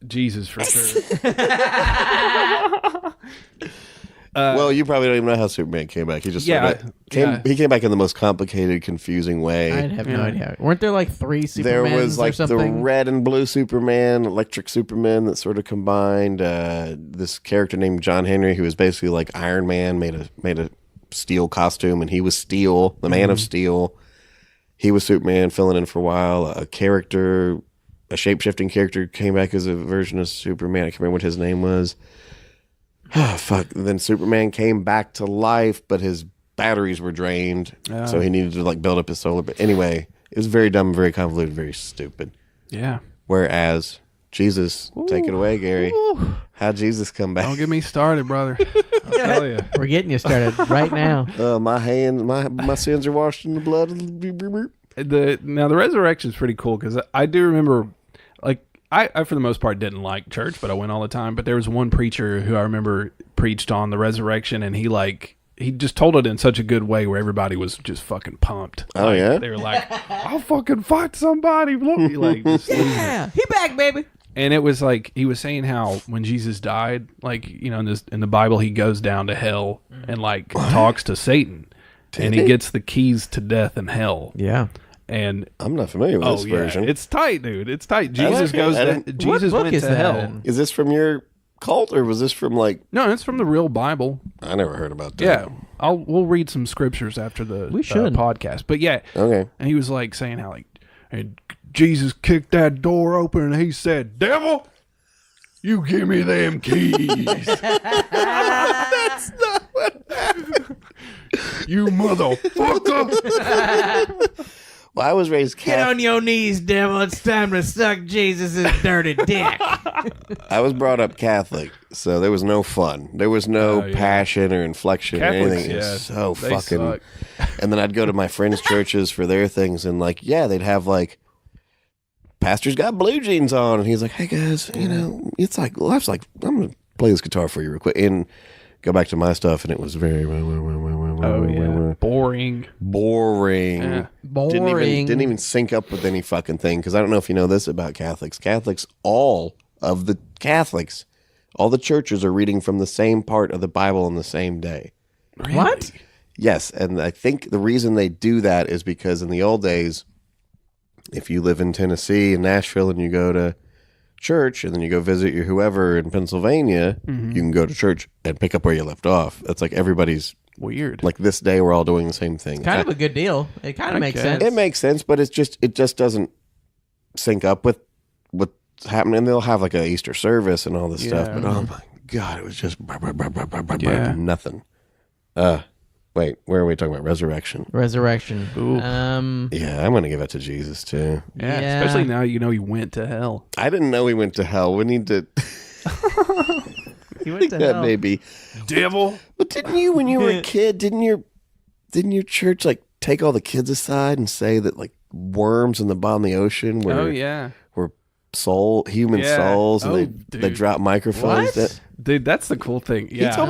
Speaker 4: Jesus for sure.
Speaker 2: Well, you probably don't even know how Superman came back. He just he came back in the most complicated, confusing way.
Speaker 3: I'd have no idea. Weren't there like 3 Supermans
Speaker 2: There was like
Speaker 3: or
Speaker 2: the
Speaker 3: something?
Speaker 2: red and blue Superman, electric Superman that sort of combined. This character named John Henry, who was basically like Iron Man, made a steel costume, and he was Steel, the Man of Steel. He was Superman, filling in for a while. A shape-shifting character came back as a version of Superman. I can't remember what his name was. Oh, fuck. Then Superman came back to life, but his batteries were drained. So he needed to like build up his solar. But anyway, it was very dumb, very convoluted, very stupid.
Speaker 4: Yeah.
Speaker 2: Whereas Jesus, take it away, Gary. How'd Jesus come back?
Speaker 4: Don't get me started, brother. I'll tell you.
Speaker 3: We're getting you started right now.
Speaker 2: My hands, my sins are washed in the blood.
Speaker 4: Now the resurrection is pretty cool because I do remember, like, I for the most part didn't like church, but I went all the time. But there was one preacher who I remember preached on the resurrection, and he just told it in such a good way where everybody was just fucking pumped.
Speaker 2: Oh, yeah?
Speaker 4: They were like, I'll fucking fight somebody. Like,
Speaker 3: Yeah, he back, baby.
Speaker 4: And it was like, he was saying how when Jesus died, like, in the Bible, he goes down to hell and like talks to Satan. And he gets the keys to death and hell.
Speaker 3: Yeah.
Speaker 2: And I'm not familiar with this version.
Speaker 4: It's tight, dude. It's tight. Jesus Jesus went to hell.
Speaker 2: Is this from your cult or was this from like?
Speaker 4: No, it's from the real Bible.
Speaker 2: I never heard about that.
Speaker 4: Yeah, we'll read some scriptures after the podcast. But yeah,
Speaker 2: okay.
Speaker 4: And he was like saying how and Jesus kicked that door open and he said, "Devil, you give me them keys."
Speaker 2: That's not what happened.
Speaker 4: You motherfucker.
Speaker 2: Well, I was raised Catholic.
Speaker 3: Get on your knees, devil. It's time to suck Jesus' dirty dick.
Speaker 2: I was brought up Catholic, so there was no fun. There was no passion or inflection
Speaker 4: Catholics,
Speaker 2: or anything. It was so fucking.
Speaker 4: Suck.
Speaker 2: And then I'd go to my friends' churches for their things, and like, they'd have like, pastor's got blue jeans on, and he's like, "Hey guys, it's like life's like I'm gonna play this guitar for you real quick," and go back to my stuff, and it was very
Speaker 4: boring.
Speaker 2: Boring.
Speaker 4: Yeah.
Speaker 2: Didn't even sync up with any fucking thing. Because I don't know if you know this about Catholics. All the churches are reading from the same part of the Bible on the same day.
Speaker 4: Really?
Speaker 3: What?
Speaker 2: Yes, and I think the reason they do that is because in the old days, if you live in Tennessee and Nashville and you go to church and then you go visit your whoever in Pennsylvania, you can go to church and pick up where you left off. That's like everybody's
Speaker 4: weird.
Speaker 2: Like this day, we're all doing the same thing.
Speaker 3: It's kind of a good deal. It kind of makes sense.
Speaker 2: It makes sense, but it just doesn't sync up with what's happening. They'll have like a Easter service and all this stuff, but oh my god, it was just nothing. Wait, where are we talking about? Resurrection.
Speaker 3: Ooh.
Speaker 2: Yeah, I'm gonna give it to Jesus too.
Speaker 4: Yeah, especially now he went to hell.
Speaker 2: I didn't know he went to hell. We need to.
Speaker 3: He went to hell.
Speaker 2: Maybe.
Speaker 4: Devil.
Speaker 2: But didn't you, when you were a kid, didn't your church like take all the kids aside and say that like worms in the bottom of the ocean were human souls, and they drop microphones?
Speaker 3: What?
Speaker 4: Dude, that's the cool thing. Yeah.
Speaker 2: He told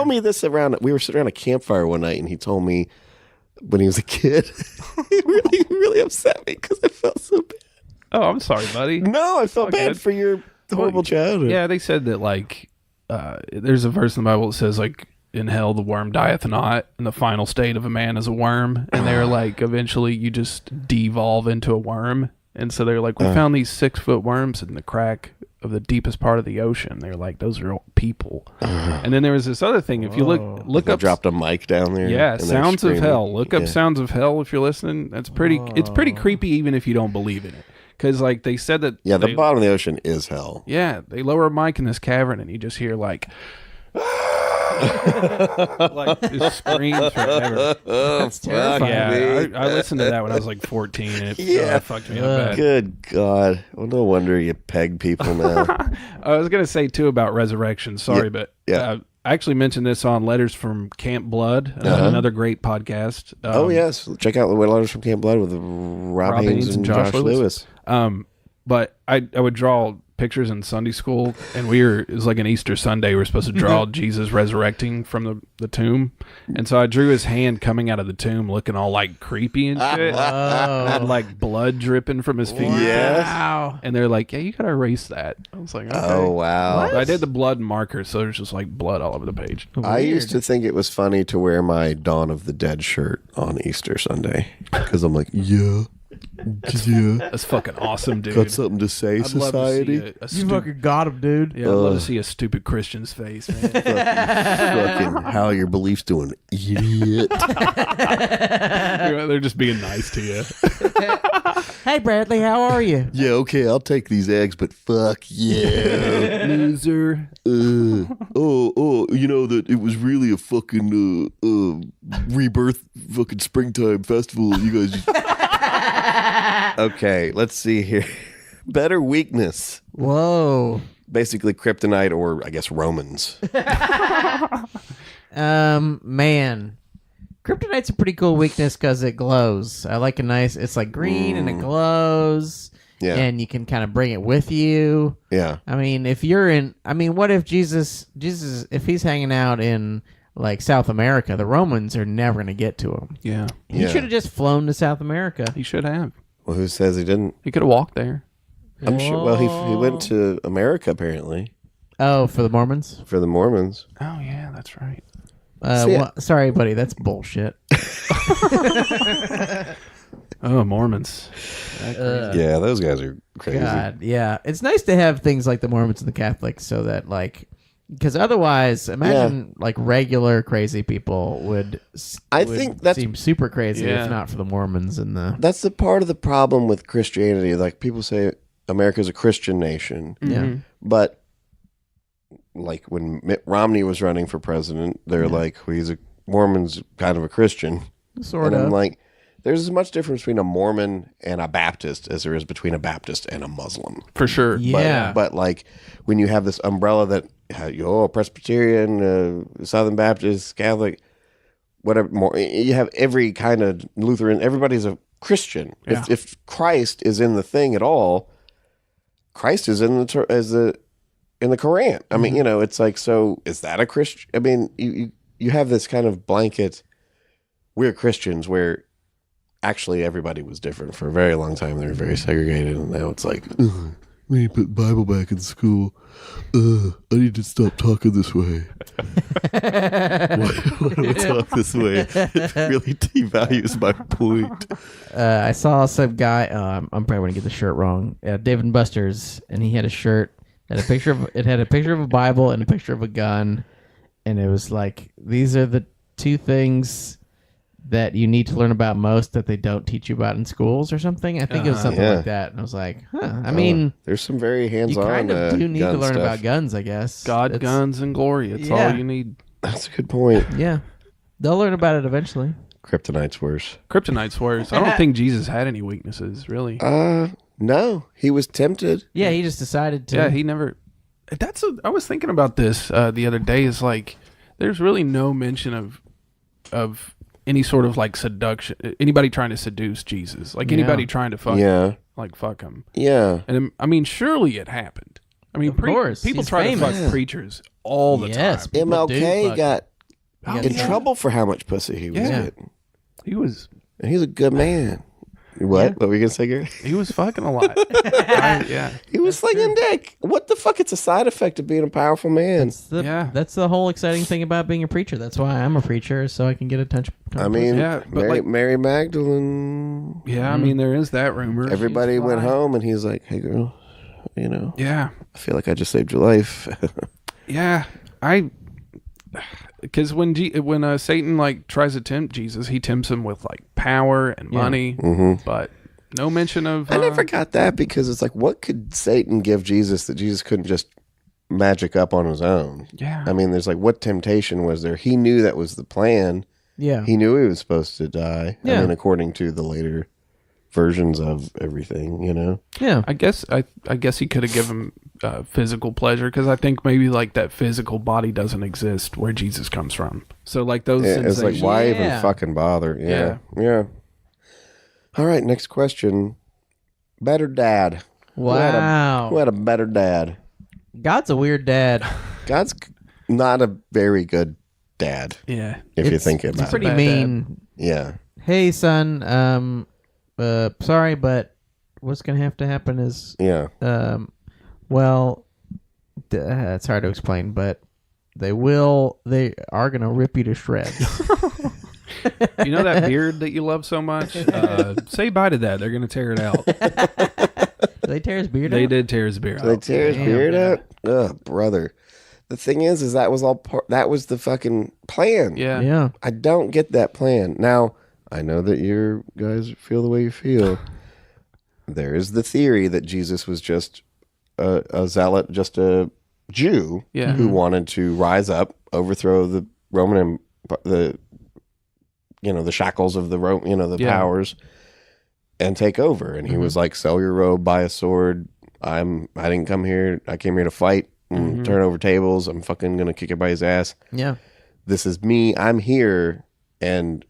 Speaker 2: me this we were sitting around a campfire one night, and he told me when he was a kid. It really upset me because I felt so bad.
Speaker 4: Oh, I'm sorry, buddy.
Speaker 2: No, I felt bad
Speaker 4: good.
Speaker 2: for your horrible childhood.
Speaker 4: Yeah, they said that like there's a verse in the Bible that says like in hell the worm dieth not, and the final state of a man is a worm, and they're like eventually you just devolve into a worm, and so they're like we found these 6-foot worms in the crack of the deepest part of the ocean. They're like those are people. And then there was this other thing. If you look up,
Speaker 2: dropped a mic down there.
Speaker 4: yeah,
Speaker 2: and they're
Speaker 4: Sounds of
Speaker 2: screaming.
Speaker 4: Hell. Look up
Speaker 2: Yeah.
Speaker 4: Sounds of Hell if you're listening. That's pretty. It's pretty creepy even if you don't believe in it. Because like they said that.
Speaker 2: Yeah, the
Speaker 4: they-
Speaker 2: bottom of the ocean is hell.
Speaker 4: Yeah, they lower a mic in this cavern and you just hear like. like just screams forever.
Speaker 3: That's terrifying.
Speaker 4: Yeah, I listened to that when I was like 14 and it fucked me up bad.
Speaker 2: Good God. Well, no wonder you peg people now.
Speaker 4: I was gonna say too about resurrection. Sorry, but
Speaker 2: yeah.
Speaker 4: I actually mentioned this on Letters from Camp Blood, another great podcast.
Speaker 2: Oh, yes. Check out the Letters from Camp Blood with Rob Haynes and Josh Lewis.
Speaker 4: But I would draw pictures in Sunday school, and it was like an Easter Sunday. We were supposed to draw Jesus resurrecting from the tomb, and so I drew his hand coming out of the tomb, looking all like creepy and shit. And had like blood dripping from his finger.
Speaker 3: Wow.
Speaker 4: And they're like, "Yeah, you gotta erase that." I was like, "Okay."
Speaker 2: Oh, wow.
Speaker 4: But I did the blood marker, so there's just like blood all over the page.
Speaker 2: I used to think it was funny to wear my Dawn of the Dead shirt on Easter Sunday because I'm like, yeah.
Speaker 4: That's fucking awesome, dude.
Speaker 2: Got something to say,
Speaker 4: I'd love
Speaker 2: society?
Speaker 4: to see
Speaker 3: You fucking got him, dude.
Speaker 4: I'd love to see a stupid Christian's face, man.
Speaker 2: Fucking how your beliefs doing, idiot.
Speaker 4: They're just being nice to you.
Speaker 3: Hey, Bradley, how are you?
Speaker 2: Yeah, okay, I'll take these eggs, but fuck yeah.
Speaker 4: Loser.
Speaker 2: You know that it was really a fucking rebirth fucking springtime festival. You guys Okay, let's see here. Better weakness.
Speaker 3: Whoa.
Speaker 2: Basically kryptonite or I guess Romans.
Speaker 3: Man. Kryptonite's a pretty cool weakness because it glows. I like it's like green and it glows.
Speaker 2: Yeah.
Speaker 3: And you can kind of bring it with you.
Speaker 2: Yeah.
Speaker 3: I mean, what if Jesus, if he's hanging out in like South America, the Romans are never going to get to him.
Speaker 4: Yeah.
Speaker 3: He should have just flown to South America.
Speaker 4: He should have.
Speaker 2: Well, who says he didn't?
Speaker 4: He could have walked there.
Speaker 2: I'm sure. Well, he went to America apparently
Speaker 3: Oh, for the Mormons?
Speaker 2: for the Mormons.
Speaker 4: Oh, yeah, that's right.
Speaker 3: Sorry, buddy, that's bullshit.
Speaker 4: Oh, Mormons.
Speaker 2: Yeah, those guys are crazy.
Speaker 3: God, yeah. It's nice to have things like the Mormons and the Catholics so that, like, because otherwise, imagine, like, regular crazy people would
Speaker 2: think that's-
Speaker 3: seem super crazy
Speaker 4: Yeah.
Speaker 3: if not for the Mormons and the...
Speaker 2: That's the part of the problem with Christianity. Like people say America's a Christian nation.
Speaker 3: Yeah.
Speaker 2: But like when Mitt Romney was running for president, they're like, well, he's a Mormon's kind of a Christian.
Speaker 3: Sort
Speaker 2: And
Speaker 3: of.
Speaker 2: I'm like, there's as much difference between a Mormon and a Baptist as there is between a Baptist and a Muslim.
Speaker 4: For sure.
Speaker 3: Yeah.
Speaker 2: But like when you have this umbrella that Presbyterian, Southern Baptist, Catholic, whatever, more, you have every kind of Lutheran. Everybody's a Christian.
Speaker 4: Yeah.
Speaker 2: If Christ is in the thing at all, Christ is in the Quran. I mean, it's like, so is that a Christian? I mean, you have this kind of blanket. We're Christians where actually everybody was different for a very long time. They were very segregated, and now it's like, we need to put the Bible back in school. I need to stop talking this way. Why do I talk this way? It really devalues my point.
Speaker 3: I saw some guy. I'm probably going to get the shirt wrong. Dave and Buster's, and he had a shirt that had a picture of a Bible and a picture of a gun, and it was like, these are the two things that you need to learn about most that they don't teach you about in schools or something. I think it was something like that. And I was like, I mean,
Speaker 2: there's some very
Speaker 3: you
Speaker 2: hands-on.
Speaker 3: kind of do need to
Speaker 2: gun
Speaker 3: learn
Speaker 2: stuff.
Speaker 3: about guns, I guess.
Speaker 4: God, guns, and glory. It's all you need.
Speaker 2: That's a good point.
Speaker 3: Yeah. They'll learn about it eventually.
Speaker 2: Kryptonite's worse.
Speaker 4: Kryptonite's worse. I don't think Jesus had any weaknesses, really.
Speaker 2: No, he was tempted.
Speaker 3: Yeah, he just decided to.
Speaker 4: Yeah, he never. I was thinking about this the other day. Is like, there's really no mention of any sort of like seduction. Anybody trying to seduce Jesus, like anybody trying to fuck.
Speaker 2: Yeah.
Speaker 4: Like fuck him.
Speaker 2: Yeah.
Speaker 4: And I mean, surely it happened. I mean,
Speaker 3: Of course,
Speaker 4: people
Speaker 3: he's
Speaker 4: try
Speaker 3: famous.
Speaker 4: to fuck preachers all the
Speaker 3: Yes,
Speaker 4: time.
Speaker 3: people do
Speaker 2: MLK
Speaker 3: fuck.
Speaker 2: got
Speaker 3: Yeah.
Speaker 2: in trouble for how much pussy he was
Speaker 4: Yeah.
Speaker 2: getting.
Speaker 4: He was
Speaker 2: And he's a good man. What?
Speaker 3: Yeah.
Speaker 2: What were you going to say, Gary?
Speaker 4: He was fucking a lot. Yeah.
Speaker 2: He was slinging dick. What the fuck? It's a side effect of being a powerful man.
Speaker 3: That's the whole exciting thing about being a preacher. That's why I'm a preacher, so I can get attention.
Speaker 2: I mean,
Speaker 4: Yeah, but
Speaker 2: Mary Magdalene.
Speaker 4: Yeah, I mean, there is that rumor.
Speaker 2: Everybody
Speaker 4: She's
Speaker 2: went
Speaker 4: fine.
Speaker 2: home, and he's like, "Hey, girl, you know,
Speaker 4: Yeah.
Speaker 2: I feel like I just saved your life."
Speaker 4: Yeah. Because when Satan like tries to tempt Jesus, he tempts him with like power and money, but no mention of.
Speaker 2: I never got that because it's like, what could Satan give Jesus that Jesus couldn't just magic up on his own?
Speaker 4: Yeah.
Speaker 2: I mean, there's like, what temptation was there? He knew that was the plan.
Speaker 3: Yeah.
Speaker 2: He knew he was supposed to die.
Speaker 3: Yeah.
Speaker 2: I mean, according to the later versions of everything, you know?
Speaker 3: Yeah.
Speaker 4: I guess he could have given him physical pleasure because I think maybe like that physical body doesn't exist where Jesus comes from. So like those
Speaker 2: It's
Speaker 4: sensations.
Speaker 2: like, why
Speaker 3: Yeah.
Speaker 2: even fucking bother? Yeah. All right, next question. Better dad.
Speaker 3: Wow.
Speaker 2: Who had a better dad?
Speaker 3: God's a weird dad.
Speaker 2: God's not a very good dad,
Speaker 4: Yeah.
Speaker 2: if you think about
Speaker 3: It's pretty
Speaker 4: bad
Speaker 3: mean.
Speaker 2: Yeah.
Speaker 3: Hey, son. Sorry, but what's gonna have to happen is,
Speaker 2: Yeah.
Speaker 3: well, it's hard to explain, but they are gonna rip you to shreds.
Speaker 4: You know that beard that you love so much? Say bye to that. They're going to tear it out.
Speaker 3: Did they tear his beard out?
Speaker 4: They did tear his beard
Speaker 2: So they
Speaker 4: out.
Speaker 2: tear his
Speaker 3: Damn.
Speaker 2: beard out? Ugh, brother. The thing is that was all that was the fucking plan.
Speaker 4: Yeah.
Speaker 3: Yeah.
Speaker 2: I don't get that plan. Now, I know that you guys feel the way you feel. There is the theory that Jesus was just a zealot, just a Jew
Speaker 4: Yeah.
Speaker 2: who wanted to rise up, overthrow the Roman, the shackles of the the
Speaker 4: Yeah.
Speaker 2: powers, and take over. And he was like, "Sell your robe, buy a sword. I didn't come here. I came here to fight and turn over tables. I'm fucking gonna kick everybody's ass.
Speaker 3: Yeah.
Speaker 2: This is me. I'm here, and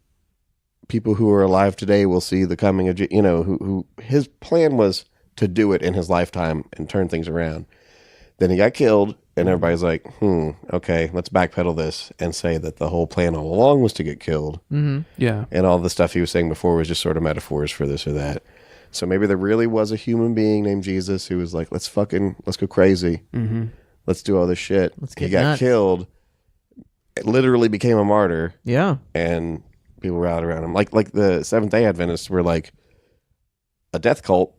Speaker 2: people who are alive today will see the coming of who his plan was to do it in his lifetime and turn things around. Then he got killed, and everybody's like, okay, let's backpedal this and say that the whole plan all along was to get killed,
Speaker 4: Yeah.
Speaker 2: and all the stuff he was saying before was just sort of metaphors for this or that. So maybe there really was a human being named Jesus who was like, let's go crazy. Let's do all this shit.
Speaker 3: Let's
Speaker 2: He
Speaker 3: get
Speaker 2: got
Speaker 3: nuts.
Speaker 2: killed, it literally became a martyr,
Speaker 3: Yeah.
Speaker 2: and people rallied around him. Like the Seventh-day Adventists were like a death cult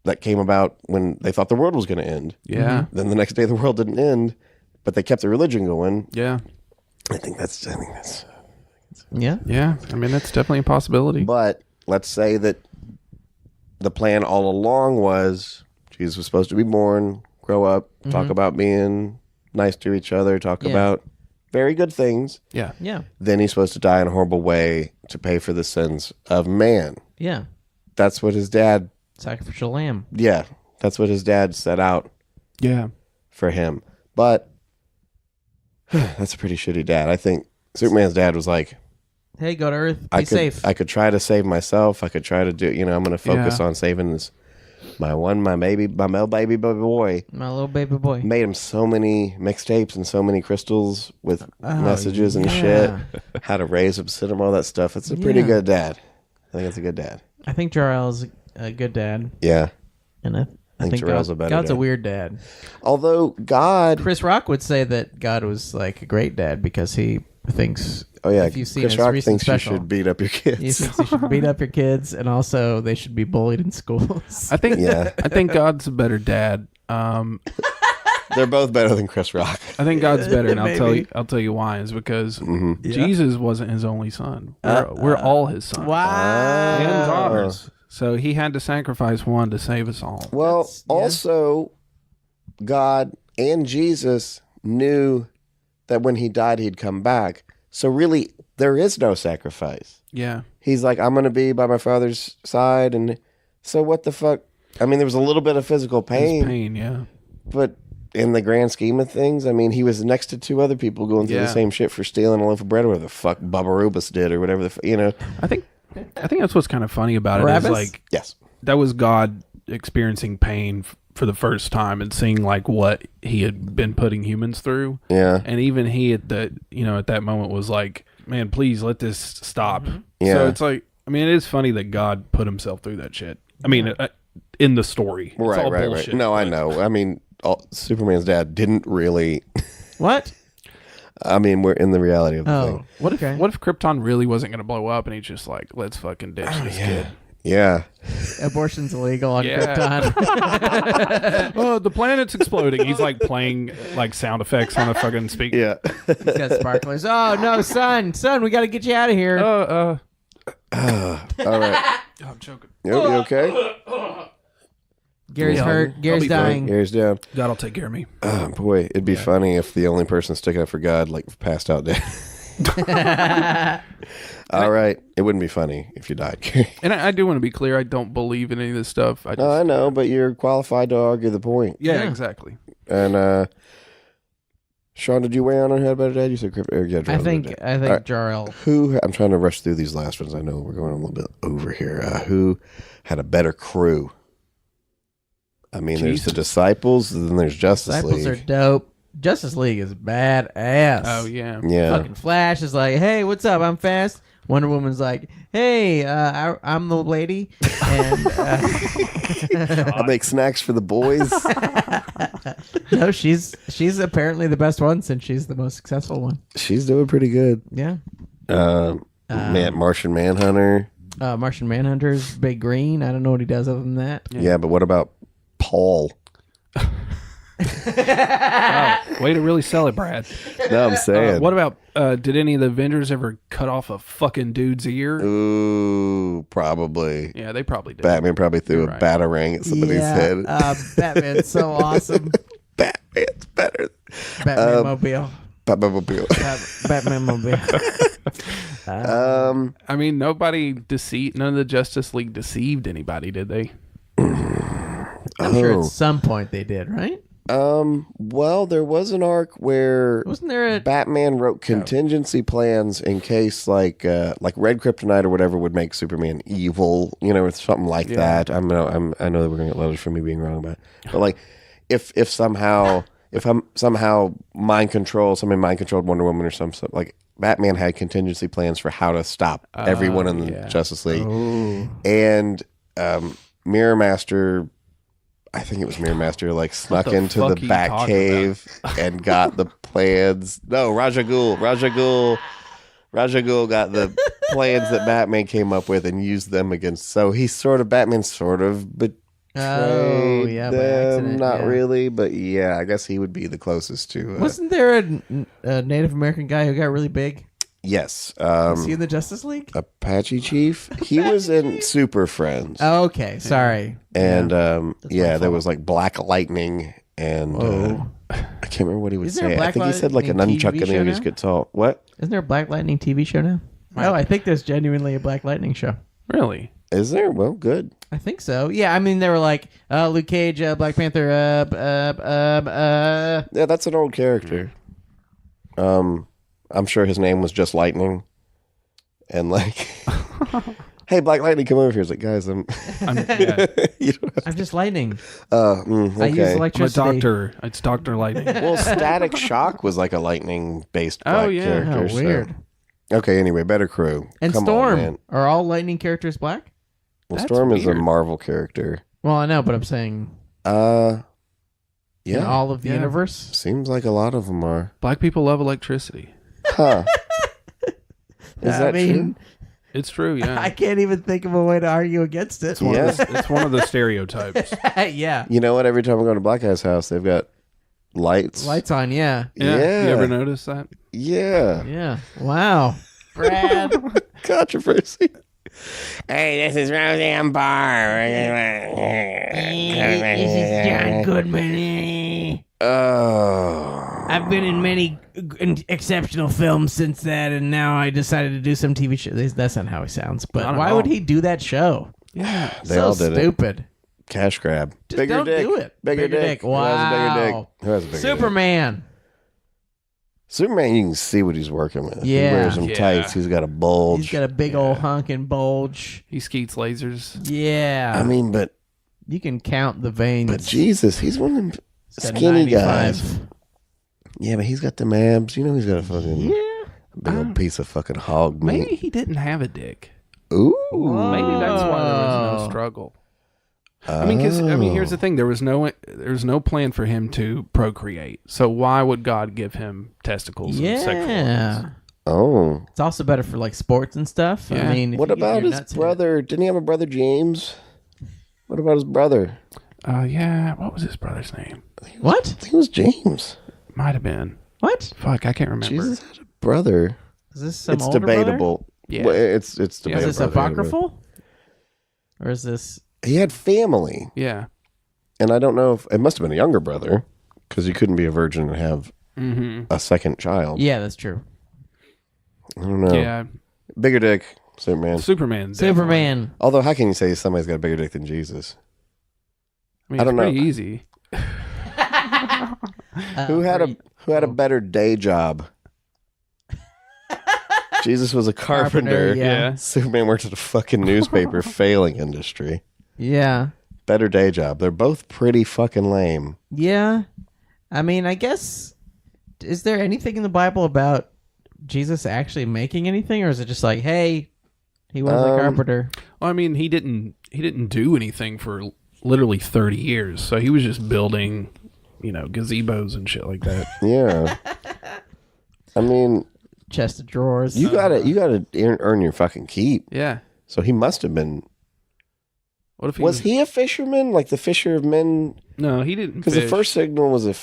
Speaker 2: that came about when they thought the world was going to end.
Speaker 4: Yeah.
Speaker 2: Then the next day the world didn't end, but they kept the religion going.
Speaker 4: Yeah.
Speaker 2: I think that's
Speaker 3: Yeah.
Speaker 4: Yeah. I mean, that's definitely a possibility.
Speaker 2: But let's say that the plan all along was Jesus was supposed to be born, grow up, talk about being nice to each other, talk about very good things.
Speaker 4: Yeah.
Speaker 3: Yeah.
Speaker 2: Then he's supposed to die in a horrible way to pay for the sins of man.
Speaker 3: Yeah.
Speaker 2: That's what his dad,
Speaker 3: Sacrificial lamb.
Speaker 2: that's what his dad set out
Speaker 4: Yeah.
Speaker 2: for him. But that's a pretty shitty dad. I think Superman's dad was like,
Speaker 3: Hey, go to Earth. Be safe.
Speaker 2: I could try to save myself. I could try to do, I'm going to focus on saving my male baby boy.
Speaker 3: My little baby boy.
Speaker 2: Made him so many mixtapes and so many crystals with messages and shit. How to raise him, sit him, all that stuff. It's a pretty good dad. I think it's a good dad.
Speaker 3: I think Jor-El's a good dad.
Speaker 2: Yeah.
Speaker 3: And I think
Speaker 2: Jor-El's a better
Speaker 3: God's a
Speaker 2: dad.
Speaker 3: weird dad.
Speaker 2: Although God,
Speaker 3: Chris Rock would say that God was like a great dad because he thinks.
Speaker 2: oh yeah,
Speaker 3: if you've seen
Speaker 2: Chris
Speaker 3: his
Speaker 2: Rock
Speaker 3: recent
Speaker 2: thinks
Speaker 3: special,
Speaker 2: you should beat up your
Speaker 3: he
Speaker 2: kids.
Speaker 3: thinks you should beat up your kids, and also they should be bullied in schools.
Speaker 4: I think.
Speaker 2: Yeah.
Speaker 4: I think God's a better dad.
Speaker 2: They're both better than Chris Rock.
Speaker 4: I think God's better, and
Speaker 3: Maybe.
Speaker 4: I'll tell you why. Is because Jesus wasn't his only son. We're all his sons
Speaker 3: Wow.
Speaker 4: and daughters. So he had to sacrifice one to save us all.
Speaker 2: Well, also, God and Jesus knew that when he died, he'd come back. So really, there is no sacrifice.
Speaker 4: Yeah.
Speaker 2: He's like, I'm going to be by my father's side. And so what the fuck? I mean, there was a little bit of physical
Speaker 4: His
Speaker 2: pain,
Speaker 4: pain, yeah.
Speaker 2: but in the grand scheme of things, I mean, he was next to two other people going through the
Speaker 4: Yeah.
Speaker 2: same shit for stealing a loaf of bread, or the fuck Bubba Rubus did, or whatever
Speaker 4: I think that's what's kind of funny about it
Speaker 3: Barabbas?
Speaker 4: is like
Speaker 2: Yes.
Speaker 4: that was God experiencing pain for the first time and seeing like what he had been putting humans through.
Speaker 2: Yeah.
Speaker 4: And even he at that moment was like, man, please let this stop.
Speaker 2: Yeah.
Speaker 4: So it's like, I mean, it is funny that God put himself through that shit. I mean, in the story. It's all
Speaker 2: Right.
Speaker 4: bullshit,
Speaker 2: No, I
Speaker 4: but-
Speaker 2: know. I mean, Superman's dad didn't really.
Speaker 3: What?
Speaker 2: I mean, we're in the reality of the
Speaker 3: Oh,
Speaker 2: thing.
Speaker 4: What if Krypton really wasn't going to blow up and he's just like, let's fucking ditch this kid?
Speaker 2: Yeah.
Speaker 3: Abortion's illegal on
Speaker 4: Yeah.
Speaker 3: Krypton.
Speaker 4: Oh, the planet's exploding. He's like playing like sound effects on a fucking speaker.
Speaker 2: Yeah.
Speaker 3: He's got sparklers. Oh no, son, we got to get you out of here.
Speaker 2: All right.
Speaker 4: Oh, I'm choking.
Speaker 2: You okay?
Speaker 3: Gary's hurt. Gary's dying.
Speaker 2: Gary's down.
Speaker 4: God'll take care of me.
Speaker 2: Oh, boy, it'd be funny if the only person sticking up for God like passed out dead. All right. It wouldn't be funny if you died, Gary.
Speaker 4: And I do want to be clear. I don't believe in any of this stuff. I just,
Speaker 2: I know, but you're qualified to argue the point.
Speaker 4: yeah, exactly.
Speaker 2: And Sean, did you weigh on Had a Better Dad? You said
Speaker 3: I think
Speaker 2: right.
Speaker 3: Jarl.
Speaker 2: Who? I'm trying to rush through these last ones. I know we're going a little bit over here. Who had a better crew? I mean, there's the Disciples, and then there's Justice
Speaker 3: Disciples
Speaker 2: League.
Speaker 3: are dope. Justice League is badass.
Speaker 4: Oh yeah.
Speaker 2: Yeah.
Speaker 3: Fucking Flash is like, hey, what's up? I'm fast. Wonder Woman's like, hey, I'm the lady, and
Speaker 2: I make snacks for the boys.
Speaker 3: no, she's apparently the best one since she's the most successful one.
Speaker 2: She's doing pretty good.
Speaker 3: Yeah.
Speaker 2: Martian Manhunter.
Speaker 3: Martian Manhunter's Big Green. I don't know what he does other than that.
Speaker 2: Yeah, but what about Paul?
Speaker 4: Wow, way to really sell it, Brad.
Speaker 2: No, I'm saying.
Speaker 4: What about? Did any of the Avengers ever cut off a fucking dude's ear?
Speaker 2: Ooh, probably.
Speaker 4: Yeah, they probably did.
Speaker 2: Batman probably threw
Speaker 4: You're
Speaker 2: a
Speaker 4: right.
Speaker 2: batarang at somebody's head.
Speaker 3: Batman's so awesome.
Speaker 2: Batman's better.
Speaker 3: Batman Mobile.
Speaker 2: Batmobile.
Speaker 3: Batman Mobile.
Speaker 4: I mean, none of the Justice League deceived anybody, did they?
Speaker 3: I'm sure at some point they did, right?
Speaker 2: Well, there was an arc where
Speaker 3: Wasn't there a
Speaker 2: Batman wrote contingency plans in case like Red Kryptonite or whatever would make Superman evil, or something like that. I know that we're gonna get letters from me being wrong about it. But like if somehow somebody mind controlled Wonder Woman or something, like Batman had contingency plans for how to stop everyone in the Justice League.
Speaker 3: Oh.
Speaker 2: And Mirror Master, I think it was Mirror Master, like snuck into the Batcave and got the plans. No, Ra's al Ghul got the plans that Batman came up with and used them against. So Batman sort of betrayed
Speaker 3: by
Speaker 2: them.
Speaker 3: accident,
Speaker 2: Not
Speaker 3: yeah.
Speaker 2: really, but yeah, I guess he would be the closest to.
Speaker 3: Wasn't there a Native American guy who got really big?
Speaker 2: Yes.
Speaker 3: Was he in the Justice League?
Speaker 2: Apache Chief. He was in Super Friends.
Speaker 3: Oh, okay, sorry.
Speaker 2: And
Speaker 3: my
Speaker 2: there was like Black Lightning and I can't remember what he was
Speaker 3: Isn't there a
Speaker 2: saying. I
Speaker 3: Black
Speaker 2: think he said like a
Speaker 3: Lightning
Speaker 2: nunchuck
Speaker 3: TV
Speaker 2: and
Speaker 3: show
Speaker 2: he just
Speaker 3: now?
Speaker 2: gets tall. What?
Speaker 3: Isn't there a Black Lightning TV show now? No, I think there's genuinely a Black Lightning show.
Speaker 4: Really?
Speaker 2: Is there? Well, good.
Speaker 3: I think so. Yeah, I mean they were like Luke Cage, Black Panther,
Speaker 2: Yeah, that's an old character. I'm sure his name was just Lightning. And like, hey, Black Lightning, come over here. It's like, guys, I'm
Speaker 3: I'm just lightning.
Speaker 2: okay.
Speaker 3: I use
Speaker 4: I'm a
Speaker 3: electricity.
Speaker 4: doctor. It's Dr. Lightning.
Speaker 2: Well, Static Shock was like a lightning-based black character.
Speaker 3: Oh, weird.
Speaker 2: So. Okay, anyway, better crew.
Speaker 3: And
Speaker 2: Come
Speaker 3: Storm.
Speaker 2: on, man.
Speaker 3: Are all lightning characters black?
Speaker 2: Well,
Speaker 4: That's
Speaker 2: Storm is a
Speaker 4: weird.
Speaker 2: Marvel character.
Speaker 3: Well, I know, but I'm saying
Speaker 2: Yeah.
Speaker 3: in all of the universe.
Speaker 2: Seems like a lot of them are.
Speaker 4: Black people love electricity.
Speaker 2: Huh. Is that true?
Speaker 4: It's true, yeah.
Speaker 3: I can't even think of a way to argue against it.
Speaker 4: It's one of the stereotypes.
Speaker 3: Yeah.
Speaker 2: You know what? Every time I go to Black Guy's house, they've got lights.
Speaker 3: Lights on, yeah.
Speaker 2: Yeah.
Speaker 4: You ever notice that?
Speaker 2: Yeah.
Speaker 3: Yeah. Wow. Brad.
Speaker 2: Controversy.
Speaker 9: Hey, this is Roseanne Barr.
Speaker 8: This is John Goodman.
Speaker 2: Oh.
Speaker 8: I've been in many exceptional films since that, and now I decided to do some TV shows.
Speaker 3: That's not how he sounds, but
Speaker 4: Not at
Speaker 3: why
Speaker 4: all.
Speaker 3: would he do that show?
Speaker 4: Yeah.
Speaker 2: They
Speaker 3: so
Speaker 2: all did
Speaker 3: stupid.
Speaker 2: it. Cash grab.
Speaker 3: Just
Speaker 2: Bigger
Speaker 3: don't
Speaker 2: dick.
Speaker 3: do it.
Speaker 2: Bigger dick. Who has a bigger dick?
Speaker 3: Wow.
Speaker 2: Who has a bigger dick?
Speaker 3: Superman.
Speaker 2: Superman, you can see what he's working with.
Speaker 3: Yeah.
Speaker 2: He wears some
Speaker 4: Yeah.
Speaker 2: tights. He's got a bulge.
Speaker 3: He's got a big old honking bulge.
Speaker 4: He skeets lasers.
Speaker 3: Yeah.
Speaker 2: I mean, but
Speaker 3: you can count the veins.
Speaker 2: Jesus, he's one of them
Speaker 3: He's got
Speaker 2: skinny
Speaker 3: 95.
Speaker 2: guys. Yeah, but he's got them abs. You know he's got a fucking...
Speaker 3: Yeah.
Speaker 2: Big old piece of fucking hog meat.
Speaker 4: Maybe he didn't have a dick.
Speaker 2: Ooh.
Speaker 4: Maybe that's why there was no struggle. I mean, here's the thing: there was no plan for him to procreate. So why would God give him testicles? And sexual organs?
Speaker 2: Oh.
Speaker 3: It's also better for like sports and stuff.
Speaker 4: Yeah.
Speaker 3: I mean,
Speaker 2: What about his brother? Didn't he have a brother, James? What about his brother?
Speaker 4: Yeah. What was his brother's name?
Speaker 3: What?
Speaker 2: I think it was James.
Speaker 4: Might have been.
Speaker 3: What?
Speaker 4: Fuck, I can't remember.
Speaker 2: Jesus had a brother.
Speaker 3: Is this some
Speaker 2: It's
Speaker 3: older
Speaker 2: debatable.
Speaker 3: brother?
Speaker 4: Yeah.
Speaker 2: Well, it's debatable.
Speaker 3: Is this apocryphal? Or is this...
Speaker 2: He had family.
Speaker 4: Yeah.
Speaker 2: And I don't know if... It must have been a younger brother. Because you couldn't be a virgin and have a second child.
Speaker 3: Yeah, that's true.
Speaker 2: I don't know.
Speaker 4: Yeah.
Speaker 2: Bigger dick. Superman.
Speaker 3: Superman.
Speaker 2: Although, how can you say somebody's got a bigger dick than Jesus?
Speaker 4: I mean,
Speaker 2: I don't
Speaker 4: it's
Speaker 2: know.
Speaker 4: pretty easy.
Speaker 2: Who had a better day job? Jesus was a carpenter.
Speaker 3: Yeah.
Speaker 2: Superman worked at a fucking newspaper failing industry.
Speaker 3: Yeah.
Speaker 2: Better day job. They're both pretty fucking lame.
Speaker 3: Yeah. I mean, I guess... Is there anything in the Bible about Jesus actually making anything? Or is it just like, hey, he was a carpenter?
Speaker 4: Well, I mean, he didn't do anything for literally 30 years. So he was just building, gazebos and shit like that.
Speaker 2: Yeah. I mean...
Speaker 3: Chest of drawers.
Speaker 2: You gotta earn your fucking keep.
Speaker 4: Yeah.
Speaker 2: So he must have been...
Speaker 4: What if
Speaker 2: was he a fisherman? Like the fisher of men?
Speaker 4: No, he didn't.
Speaker 2: Because the first signal he wasn't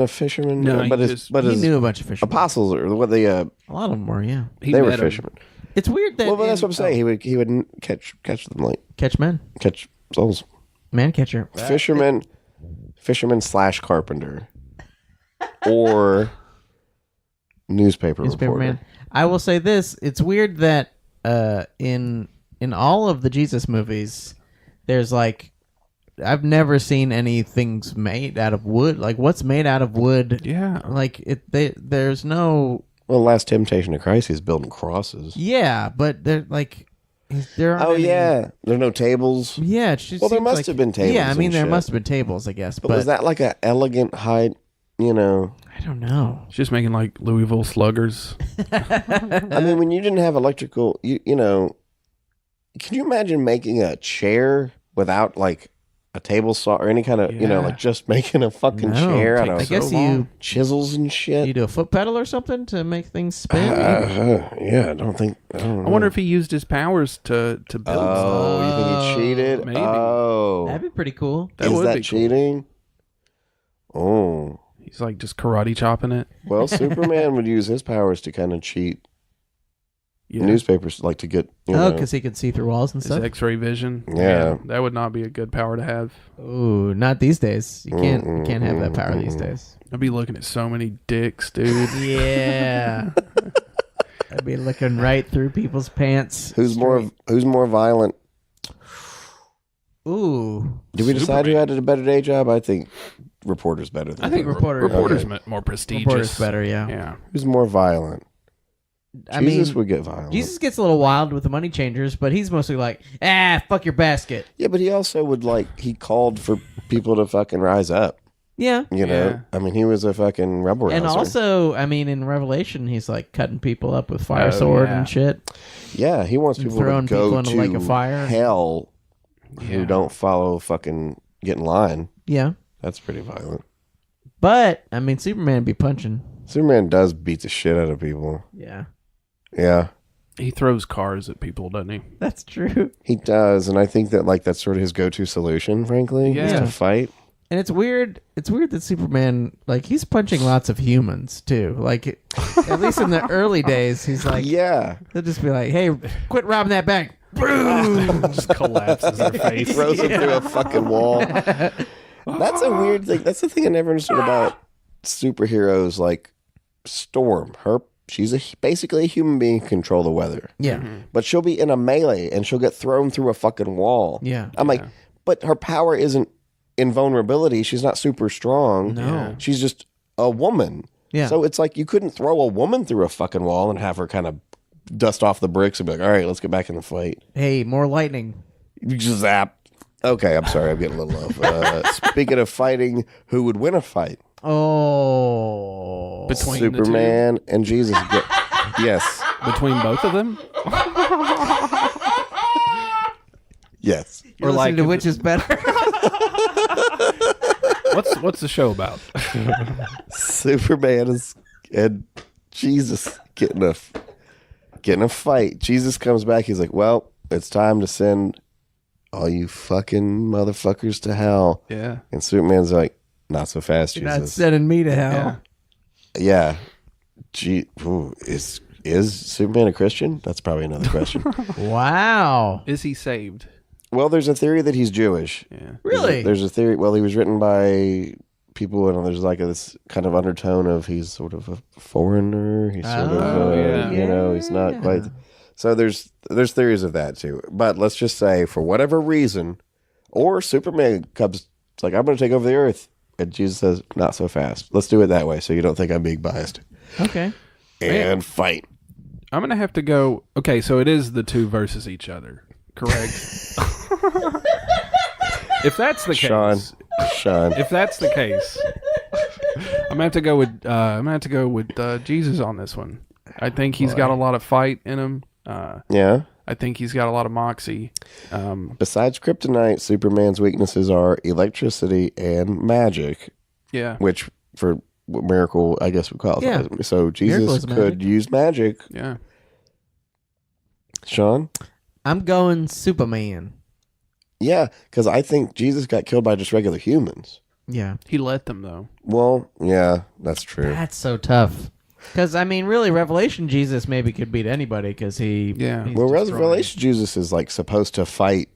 Speaker 2: a fisherman.
Speaker 4: No,
Speaker 2: but
Speaker 3: he knew a bunch of fishermen.
Speaker 2: Apostles or what they
Speaker 3: a lot of them were, yeah.
Speaker 2: They were fishermen.
Speaker 3: It's weird that
Speaker 2: Well, that's what I'm saying. He would catch them, like
Speaker 3: catch men,
Speaker 2: catch souls.
Speaker 3: Man catcher,
Speaker 2: fisherman / carpenter, or newspaper reporter.
Speaker 3: Man. I will say this: it's weird that in all of the Jesus movies, there's like, I've never seen anything's made out of wood. Like, what's made out of wood?
Speaker 4: Yeah.
Speaker 3: Like there's no.
Speaker 2: Well, Last Temptation of Christ, he's building crosses.
Speaker 3: Yeah, but they're like, there aren't.
Speaker 2: Yeah, there's no tables.
Speaker 3: Yeah, it just
Speaker 2: there
Speaker 3: seems
Speaker 2: must have been tables.
Speaker 3: Yeah, I mean,
Speaker 2: and
Speaker 3: there
Speaker 2: shit.
Speaker 3: must have been tables, I guess.
Speaker 2: But was that like an elegant height?
Speaker 3: I don't know.
Speaker 4: It's just making like Louisville Sluggers.
Speaker 2: I mean, when you didn't have electrical, can you imagine making a chair without like a table saw or any kind of, like just making a fucking chair out of
Speaker 3: I guess you
Speaker 2: chisels and shit?
Speaker 3: You do a foot pedal or something to make things spin?
Speaker 2: Yeah, I don't know.
Speaker 4: I wonder if he used his powers to build stuff.
Speaker 2: Oh, you think he cheated?
Speaker 4: Maybe.
Speaker 2: Oh.
Speaker 3: That'd be pretty cool.
Speaker 2: Is that cheating? Oh.
Speaker 4: He's like just karate chopping it.
Speaker 2: Well, Superman would use his powers to kind of cheat newspapers, like to get,
Speaker 3: because he could see through walls and
Speaker 4: his
Speaker 3: stuff.
Speaker 4: X-ray vision.
Speaker 2: Yeah.
Speaker 4: That would not be a good power to have.
Speaker 3: Ooh, not these days. You can't have that power these days.
Speaker 4: I'd be looking at so many dicks, dude.
Speaker 3: Yeah. I'd be looking right through people's pants.
Speaker 2: Who's more violent?
Speaker 3: Ooh.
Speaker 2: Did we decide who had a better day job? I think reporter's better than
Speaker 4: I think reporter's more prestigious.
Speaker 3: Reporter's better, yeah.
Speaker 4: Yeah.
Speaker 2: Who's more violent? Jesus would get violent.
Speaker 3: Jesus gets a little wild with the money changers, but he's mostly like, fuck your basket.
Speaker 2: Yeah, but he also would he called for people to fucking rise up.
Speaker 3: Yeah.
Speaker 2: I mean, he was a fucking rebel
Speaker 3: And
Speaker 2: rouser.
Speaker 3: also, I mean, in Revelation, he's like cutting people up with fire sword and shit.
Speaker 2: Yeah, he wants people
Speaker 3: throwing
Speaker 2: to go
Speaker 3: people into
Speaker 2: to
Speaker 3: a lake of fire.
Speaker 2: hell who don't follow fucking get in line.
Speaker 3: Yeah.
Speaker 2: That's pretty violent.
Speaker 3: But, I mean, Superman be punching.
Speaker 2: Superman does beat the shit out of people.
Speaker 3: Yeah.
Speaker 2: Yeah.
Speaker 4: He throws cars at people, doesn't he?
Speaker 3: That's true.
Speaker 2: He does, and I think that that's sort of his go-to solution, frankly, is to fight.
Speaker 3: And it's weird that Superman, he's punching lots of humans, too. At least in the early days, he's like...
Speaker 2: Yeah.
Speaker 3: He'll just be like, hey, quit robbing that bank. Boom!
Speaker 4: Just collapses their face.
Speaker 2: Throws him through a fucking wall. That's a weird thing. That's the thing I never understood about superheroes like Storm. She's basically a human being who can control the weather.
Speaker 3: Yeah.
Speaker 2: But she'll be in a melee and she'll get thrown through a fucking wall.
Speaker 3: Yeah.
Speaker 2: I'm like, but her power isn't invulnerability. She's not super strong.
Speaker 3: No.
Speaker 2: She's just a woman.
Speaker 3: Yeah.
Speaker 2: So it's like you couldn't throw a woman through a fucking wall and have her kind of dust off the bricks and be like, all right, let's get back in the fight.
Speaker 3: Hey, more lightning.
Speaker 2: You just zap. Okay, I'm sorry. I'm getting a little off. Speaking of fighting, who would win a fight?
Speaker 3: Oh.
Speaker 4: Between
Speaker 2: Superman and Jesus. Yes.
Speaker 4: Between both of them?
Speaker 2: Yes.
Speaker 3: Or like to which is better?
Speaker 4: What's the show about?
Speaker 2: Superman and Jesus getting a fight. Jesus comes back. He's like, well, it's time to send all you fucking motherfuckers to hell.
Speaker 4: Yeah.
Speaker 2: And Superman's like, not so fast,
Speaker 3: You're
Speaker 2: Jesus.
Speaker 3: not sending me to hell.
Speaker 2: Yeah. Is Superman a Christian? That's probably another question.
Speaker 3: Wow.
Speaker 4: Is he saved?
Speaker 2: Well, there's a theory that he's Jewish.
Speaker 4: Yeah.
Speaker 3: Really?
Speaker 2: There's a theory. Well, he was written by people, and there's like this kind of undertone of he's sort of a foreigner. He's sort of, you know, he's not quite. So there's theories of that too. But let's just say, for whatever reason, or Superman comes, it's like, I'm going to take over the earth. And Jesus says, not so fast. Let's do it that way so you don't think I'm being biased.
Speaker 3: Okay.
Speaker 2: And fight.
Speaker 4: I'm going to have to go. Okay, so it is the two versus each other, correct? If that's the case.
Speaker 2: Sean.
Speaker 4: If that's the case, I'm going to have to go with Jesus on this one. I think he's got a lot of fight in him.
Speaker 2: Yeah.
Speaker 4: I think he's got a lot of moxie.
Speaker 2: Besides kryptonite, Superman's weaknesses are electricity and magic.
Speaker 4: Yeah.
Speaker 2: Which, for miracle, I guess would qualify.
Speaker 3: Yeah.
Speaker 2: So Jesus could use magic.
Speaker 4: Yeah.
Speaker 2: Sean?
Speaker 3: I'm going Superman.
Speaker 2: Yeah, because I think Jesus got killed by just regular humans.
Speaker 3: Yeah.
Speaker 4: He let them, though.
Speaker 2: Well, yeah, that's true.
Speaker 3: That's so tough. Because, I mean, really, Revelation Jesus maybe could beat anybody because he...
Speaker 4: Yeah.
Speaker 3: he's
Speaker 2: Well,
Speaker 3: destroying.
Speaker 2: Revelation Jesus is like supposed to fight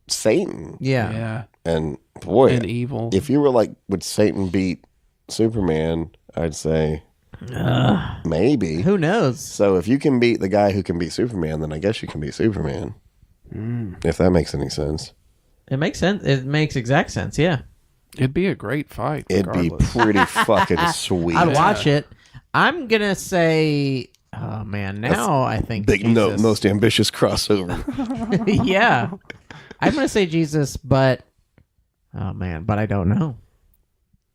Speaker 2: Satan.
Speaker 3: Yeah.
Speaker 4: Yeah.
Speaker 2: And boy,
Speaker 4: And evil.
Speaker 2: if you were like, would Satan beat Superman? I'd say maybe.
Speaker 3: Who knows?
Speaker 2: So if you can beat the guy who can beat Superman, then I guess you can beat Superman. If that makes any sense.
Speaker 3: It makes sense. It makes exact sense, yeah.
Speaker 4: It'd be a great fight.
Speaker 2: It'd be pretty fucking sweet.
Speaker 3: I'd watch it. I'm going to say... Oh, man. Now I think
Speaker 2: Big
Speaker 3: Jesus.
Speaker 2: most ambitious crossover.
Speaker 3: Yeah. I'm going to say Jesus, but... Oh, man. But I don't know.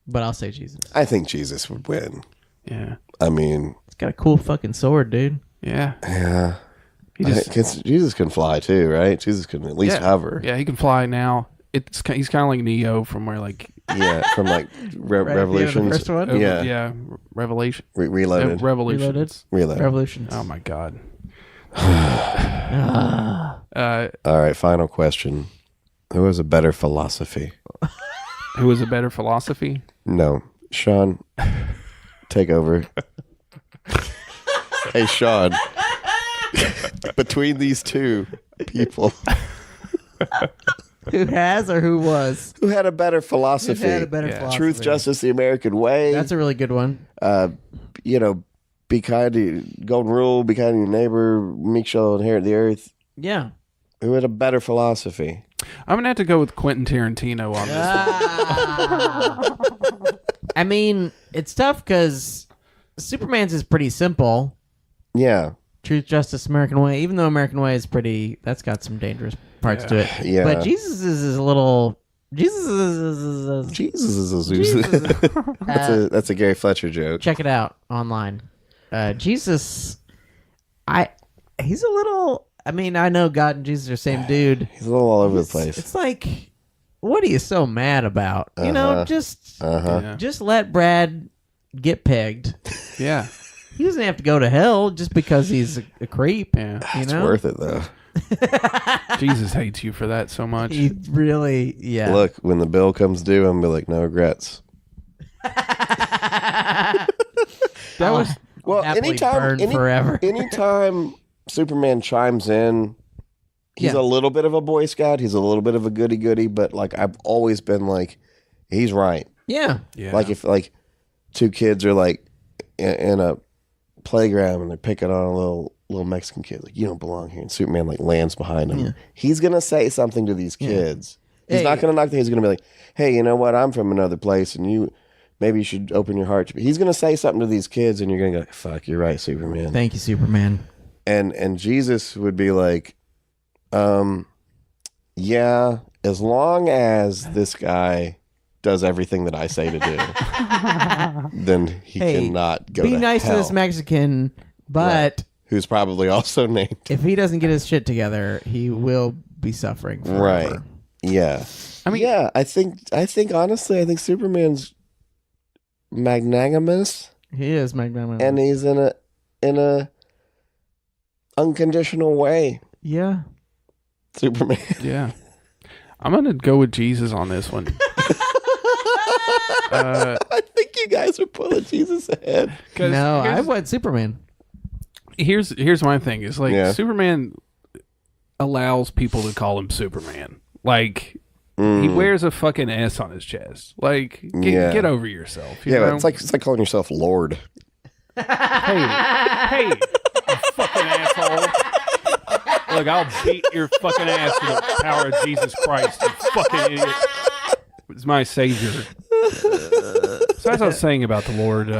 Speaker 3: But I'll say Jesus.
Speaker 2: I think Jesus would win.
Speaker 4: Yeah.
Speaker 2: I mean...
Speaker 3: It's got a cool fucking sword, dude.
Speaker 4: Yeah.
Speaker 2: Yeah.
Speaker 4: He just,
Speaker 2: Jesus can fly too, right? Jesus can at least hover.
Speaker 4: Yeah, he can fly now. He's kind of like Neo from where like
Speaker 2: from like Revolutions.
Speaker 3: The first one?
Speaker 4: yeah, Revelation.
Speaker 2: Reloaded.
Speaker 4: Revolutions.
Speaker 3: Revolutions.
Speaker 4: Oh my god.
Speaker 2: All right, final question. Who has a better philosophy?
Speaker 4: Who has a better philosophy?
Speaker 2: No. Sean, take over. Hey, Sean. Between these two people.
Speaker 3: Who has or who was?
Speaker 2: Who had a better philosophy?
Speaker 3: Who had a better philosophy?
Speaker 2: Truth, justice, the American way.
Speaker 3: That's a really good one.
Speaker 2: You know, be kind to golden rule, be kind to your neighbor, meek shall inherit the earth.
Speaker 3: Yeah.
Speaker 2: Who had a better philosophy?
Speaker 4: I'm gonna have to go with Quentin Tarantino on this.
Speaker 3: I mean, it's tough because Superman's is pretty simple.
Speaker 2: Yeah.
Speaker 3: Truth, justice, American way. Even though American way is pretty, that's got some dangerous parts to it.
Speaker 2: Yeah.
Speaker 3: But Jesus is a little. Jesus is.
Speaker 2: That's a Gary Fletcher joke.
Speaker 3: Check it out online. Jesus, he's a little. I mean, I know God and Jesus are the same dude.
Speaker 2: He's a little all over the place.
Speaker 3: It's like, what are you so mad about? You know, just let Brad get pegged.
Speaker 4: Yeah.
Speaker 3: He doesn't have to go to hell just because he's a creep.
Speaker 4: Yeah.
Speaker 3: You
Speaker 2: It's
Speaker 3: know?
Speaker 2: worth it though.
Speaker 4: Jesus hates you for that so much.
Speaker 3: He really, yeah.
Speaker 2: Look, when the bill comes due, I'm gonna be like, no regrets.
Speaker 4: That was
Speaker 2: Well,
Speaker 3: happily burn forever.
Speaker 2: anytime Superman chimes in, he's
Speaker 3: Yeah.
Speaker 2: a little bit of a Boy Scout. He's a little bit of a goody-goody, but like I've always been like, he's right.
Speaker 3: Yeah.
Speaker 4: yeah.
Speaker 2: Like if like two kids are like in a playground and they're picking on a little Mexican kid, like, you don't belong here, and Superman like lands behind him.
Speaker 3: Yeah.
Speaker 2: He's gonna say something to these kids. He's
Speaker 3: Hey.
Speaker 2: not gonna knock them. He's gonna be like, hey, you know what? I'm from another place, and maybe you should open your heart to me. He's gonna say something to these kids, and you're gonna go, fuck, you're right, Superman.
Speaker 3: Thank you, Superman.
Speaker 2: And Jesus would be like, yeah, as long as this guy does everything that I say to do, then he
Speaker 3: Hey,
Speaker 2: cannot go
Speaker 3: Be
Speaker 2: to
Speaker 3: nice
Speaker 2: hell.
Speaker 3: to this Mexican, but
Speaker 2: who's probably also named.
Speaker 3: If he doesn't get his shit together, he will be suffering forever.
Speaker 2: Right. Yeah. I mean, yeah. I think honestly, I think Superman's magnanimous.
Speaker 3: He is magnanimous,
Speaker 2: and he's in a unconditional way.
Speaker 3: Yeah.
Speaker 2: Superman.
Speaker 4: Yeah. I'm gonna go with Jesus on this one.
Speaker 2: I think you guys are pulling Jesus ahead.
Speaker 3: No, I went Superman.
Speaker 4: Here's my thing. Is like Superman allows people to call him Superman. Like he wears a fucking S on his chest. Like get over yourself. You know?
Speaker 2: It's like calling yourself Lord.
Speaker 4: Hey, you fucking asshole. Look, I'll beat your fucking ass with the power of Jesus Christ, you fucking idiot. It's my savior. So as I was saying about the Lord.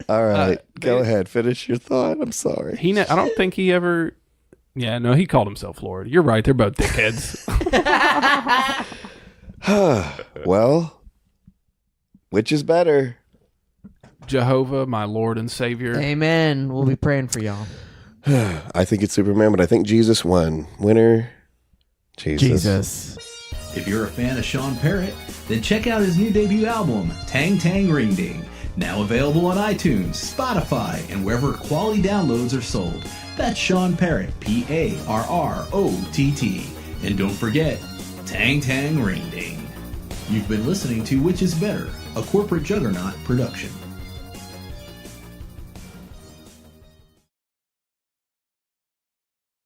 Speaker 2: All right, go ahead. Finish your thought. I'm sorry.
Speaker 4: I don't think he ever. Yeah, no, he called himself Lord. You're right. They're both dickheads.
Speaker 2: Well, which is better?
Speaker 4: Jehovah, my Lord and Savior.
Speaker 3: Amen. We'll be praying for y'all.
Speaker 2: I think it's Superman, but I think Jesus won. Winner,
Speaker 3: Jesus.
Speaker 1: If you're a fan of Sean Parrott, then check out his new debut album, Tang Tang Ring Ding. Now available on iTunes, Spotify, and wherever quality downloads are sold. That's Sean Parrott, Parrott. And don't forget, Tang Tang Ring Ding. You've been listening to Which is Better, a corporate juggernaut production.